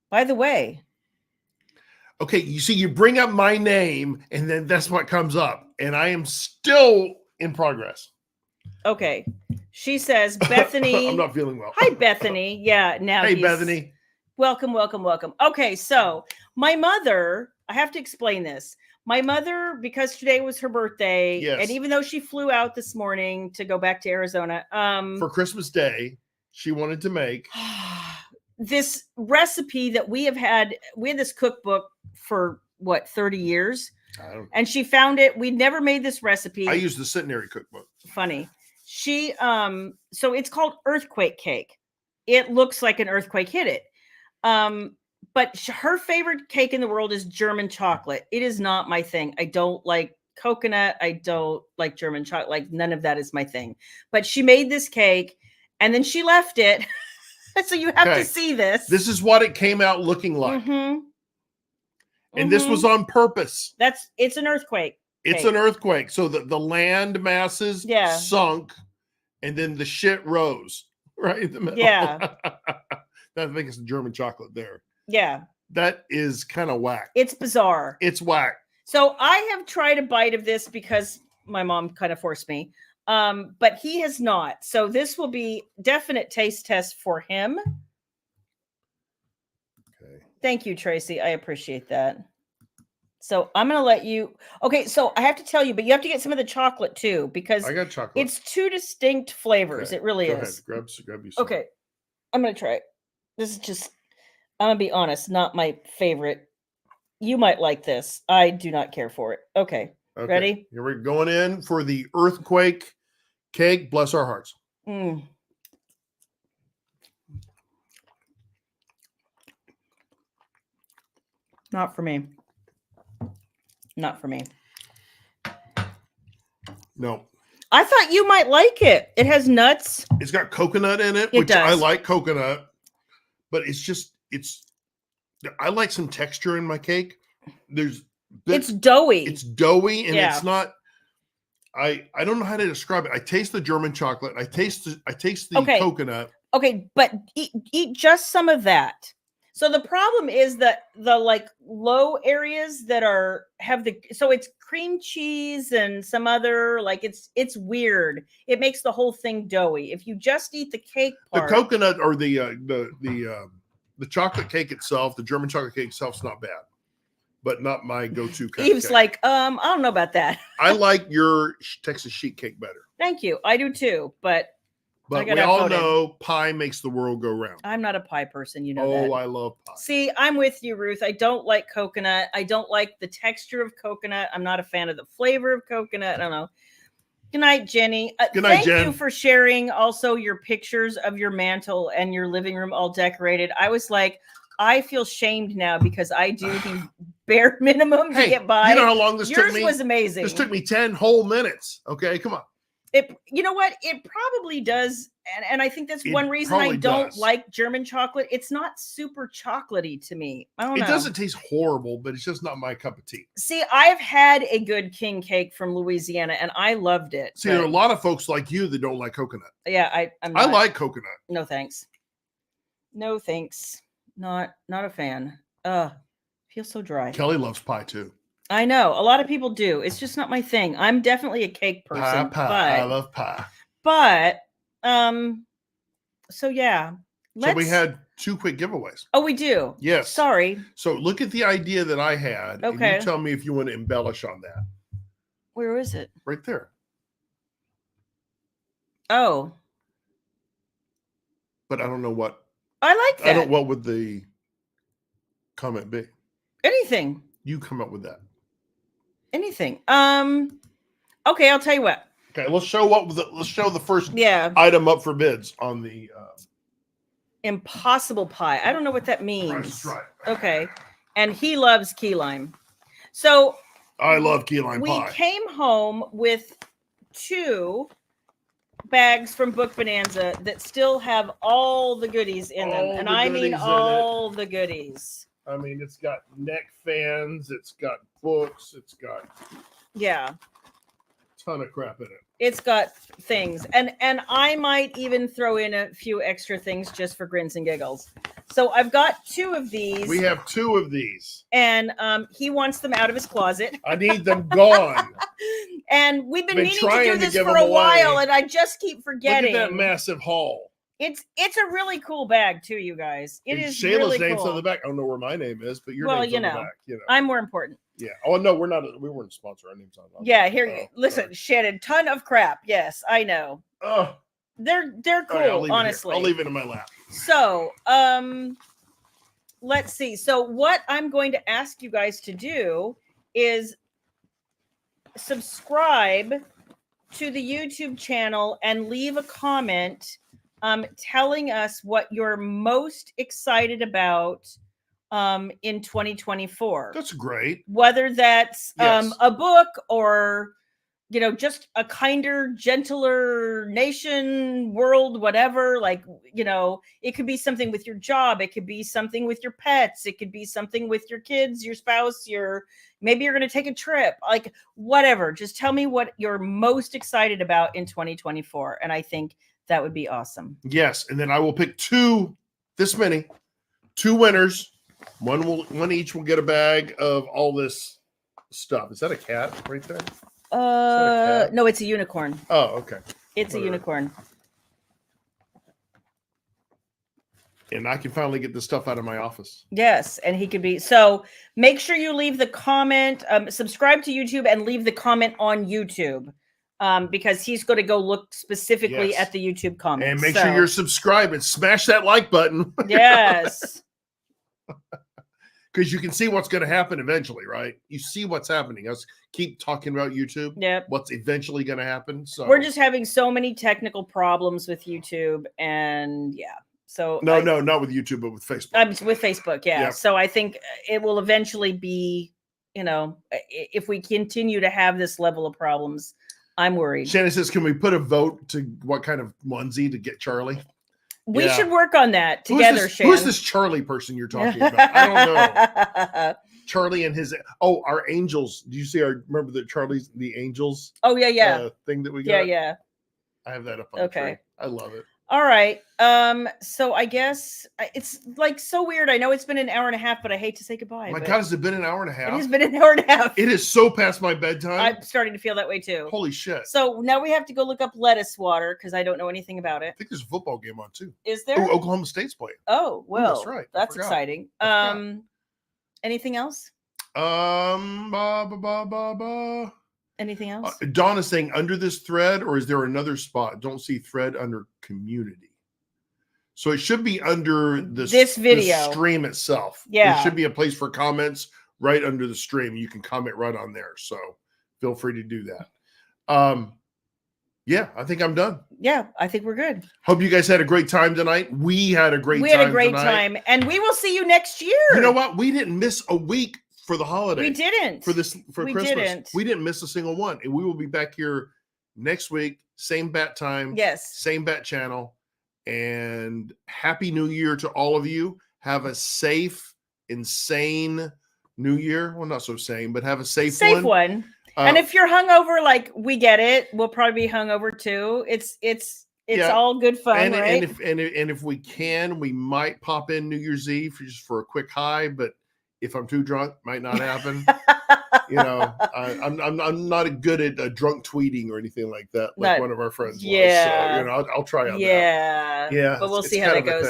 By the way. Okay, you see, you bring up my name, and then that's what comes up, and I am still in progress. Okay. She says, Bethany. I'm not feeling well. Hi, Bethany. Yeah, now hey, Bethany. Welcome, welcome, welcome. Okay, so my mother, I have to explain this. My mother, because today was her birthday, and even though she flew out this morning to go back to Arizona. For Christmas Day, she wanted to make this recipe that we had this cookbook for, 30 years? And she found it. We'd never made this recipe. I used the Centenary cookbook. Funny. She, so it's called earthquake cake. It looks like an earthquake hit it. But her favorite cake in the world is German chocolate. It is not my thing. I don't like coconut. I don't like German chocolate. Like none of that is my thing. But she made this cake and then she left it. So you have to see this. This is what it came out looking like. And this was on purpose. It's an earthquake. It's an earthquake. So the land masses sunk and then the shit rose right in the middle. Yeah. I think it's German chocolate there. Yeah. That is kind of whack. It's bizarre. It's whack. So I have tried a bite of this because my mom kind of forced me. But he has not. So this will be definite taste test for him. Okay. Thank you, Tracy. I appreciate that. So I'm going to let you. Okay. So I have to tell you, but you have to get some of the chocolate too, because I got chocolate. It's two distinct flavors. Okay. It really is. Go ahead. Grab you some. Okay. I'm going to try it. This is just, I'm going to be honest, not my favorite. You might like this. I do not care for it. Okay. Ready? Here we're going in for the earthquake cake. Bless our hearts. Not for me. Not for me. No. I thought you might like it. It has nuts. It's got coconut in it, which does. I like coconut. But I like some texture in my cake. It's doughy. It's doughy, and it's not. I don't know how to describe it. I taste the German chocolate. I taste the coconut. Okay, but eat just some of that. So the problem is that the like low areas that so it's cream cheese and some other like it's weird. It makes the whole thing doughy. If you just eat the cake part, the coconut or the chocolate cake itself, the German chocolate cake itself is not bad, but not my go-to. Eve's cake. Like, I don't know about that. I like your Texas sheet cake better. Thank you. I do too, but we all know pie makes the world go round. I'm not a pie person, you know that. Oh, I love pie. See, I'm with you, Ruth. I don't like coconut. I don't like the texture of coconut. I'm not a fan of the flavor of coconut. I don't know. Good night, Jenny. Good night, Jen. Thank you for sharing also your pictures of your mantle and your living room all decorated. I was like, I feel shamed now because I do the bare minimum to get by. You know how long this took me? Yours was amazing. This took me 10 whole minutes. Okay, come on. You know what? It probably does. And I think that's one reason I don't like German chocolate. It's not super chocolatey to me. I don't know. It doesn't taste horrible, but it's just not my cup of tea. See, I've had a good king cake from Louisiana and I loved it. See, there are a lot of folks like you that don't like coconut. Yeah, I like coconut. No, thanks. No, thanks. Not a fan. Feels so dry. Kelly loves pie too. I know. A lot of people do. It's just not my thing. I'm definitely a cake person. Pie. I love pie. But, so yeah. So we had 2 quick giveaways. Oh, we do? Yes. Sorry. So look at the idea that I had. Okay. And you tell me if you want to embellish on that. Where is it? Right there. Oh. But I don't know what. I like that. What would the comment be? Anything. You come up with that. Anything. Okay, I'll tell you what. Okay, let's show the first item up for bids on the impossible pie. I don't know what that means. That's right. Okay. And he loves key lime. So I love key lime pie. We came home with 2 bags from Book Bonanza that still have all the goodies in them. And I mean all the goodies. I mean, it's got neck fans, it's got books, it's got a ton of crap in it. It's got things. And I might even throw in a few extra things just for grins and giggles. So I've got 2 of these. We have 2 of these. And he wants them out of his closet. I need them gone. And we've been meaning to do this for a while, and I just keep forgetting. Look at that massive haul. It's a really cool bag too, you guys. It is Shayla's really name's cool. on the back. I don't know where my name is, but your name's on the back. You know, I'm more important. Yeah. Oh no, we weren't sponsored. Our name's on. Yeah. Here, listen, Shannon. Ton of crap. Yes, I know. Oh, they're cool. Right, honestly, I'll leave it in my lap. So, let's see. So, what I'm going to ask you guys to do is subscribe to the YouTube channel and leave a comment telling us what you're most excited about in 2024. That's great. Whether that's a book or, just a kinder, gentler nation, world, whatever. Like, it could be something with your job. It could be something with your pets. It could be something with your kids, your spouse, maybe you're going to take a trip, like whatever. Just tell me what you're most excited about in 2024. And I think that would be awesome. Yes. And then I will pick 2 winners. One each will get a bag of all this stuff. Is that a cat right there? No, it's a unicorn. Oh, okay. It's a unicorn. And I can finally get this stuff out of my office. Yes, and he could be. So make sure you leave the comment, subscribe to YouTube and leave the comment on YouTube. Because he's going to go look specifically at the YouTube comments. And make sure you're subscribed and smash that like button. Yes. Because you can see what's going to happen eventually, right? You see what's happening. Us keep talking about YouTube. Yep. What's eventually going to happen. So we're just having so many technical problems with YouTube, and So not with YouTube, but with Facebook. With Facebook, yeah. Yep. So I think it will eventually be, if we continue to have this level of problems, I'm worried. Shannon says, can we put a vote to what kind of onesie to get Charlie? We should work on that together, Shannon. Who's this Charlie person you're talking about? I don't know. Charlie and his our angels. Do you see remember the angels? Oh yeah. Thing that we got? Yeah. I have that up on the tree. I love it. All right. So I guess it's like so weird. I know it's been an hour and a half, but I hate to say goodbye. My God, has it been an hour and a half? It has been an hour and a half. It is so past my bedtime. I'm starting to feel that way too. Holy shit. So now we have to go look up lettuce water because I don't know anything about it. I think there's a football game on too. Is there? Oh, Oklahoma State's playing. Oh, well, that's right. That's exciting. Anything else? Anything else? Dawn is saying under this thread, or is there another spot? Don't see thread under community. So it should be under this video the stream itself. Yeah. There should be a place for comments right under the stream. You can comment right on there. So feel free to do that. Yeah, I think I'm done. Yeah, I think we're good. Hope you guys had a great time tonight. We had a great time. And we will see you next year. You know what? We didn't miss a week for the holiday. We didn't. For Christmas. We didn't miss a single one. And we will be back here next week. Same bat time. Yes. Same bat channel. And Happy New Year to all of you. Have a safe, insane New Year. Well, not so sane, but have a safe one. And if you're hungover, like we get it, we'll probably be hungover too. It's all good fun, right? And if we can, we might pop in New Year's Eve just for a quick high. But if I'm too drunk, might not happen. I'm not good at drunk tweeting or anything like that, like one of our friends was. So, I'll try on that. Yeah. But we'll see how that goes.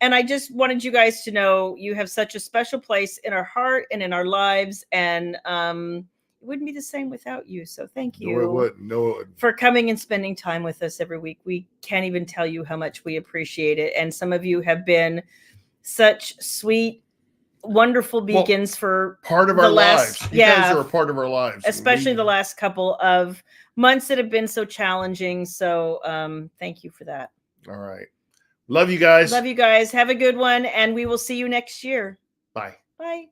And I just wanted you guys to know you have such a special place in our heart and in our lives, and it wouldn't be the same without you. So thank you. No, it wouldn't. For coming and spending time with us every week. We can't even tell you how much we appreciate it. And some of you have been such sweet, wonderful beacons for part of our lives. You guys are a part of our lives. Especially the last couple of months that have been so challenging. So thank you for that. All right. Love you guys. Love you guys. Have a good one. And we will see you next year. Bye. Bye.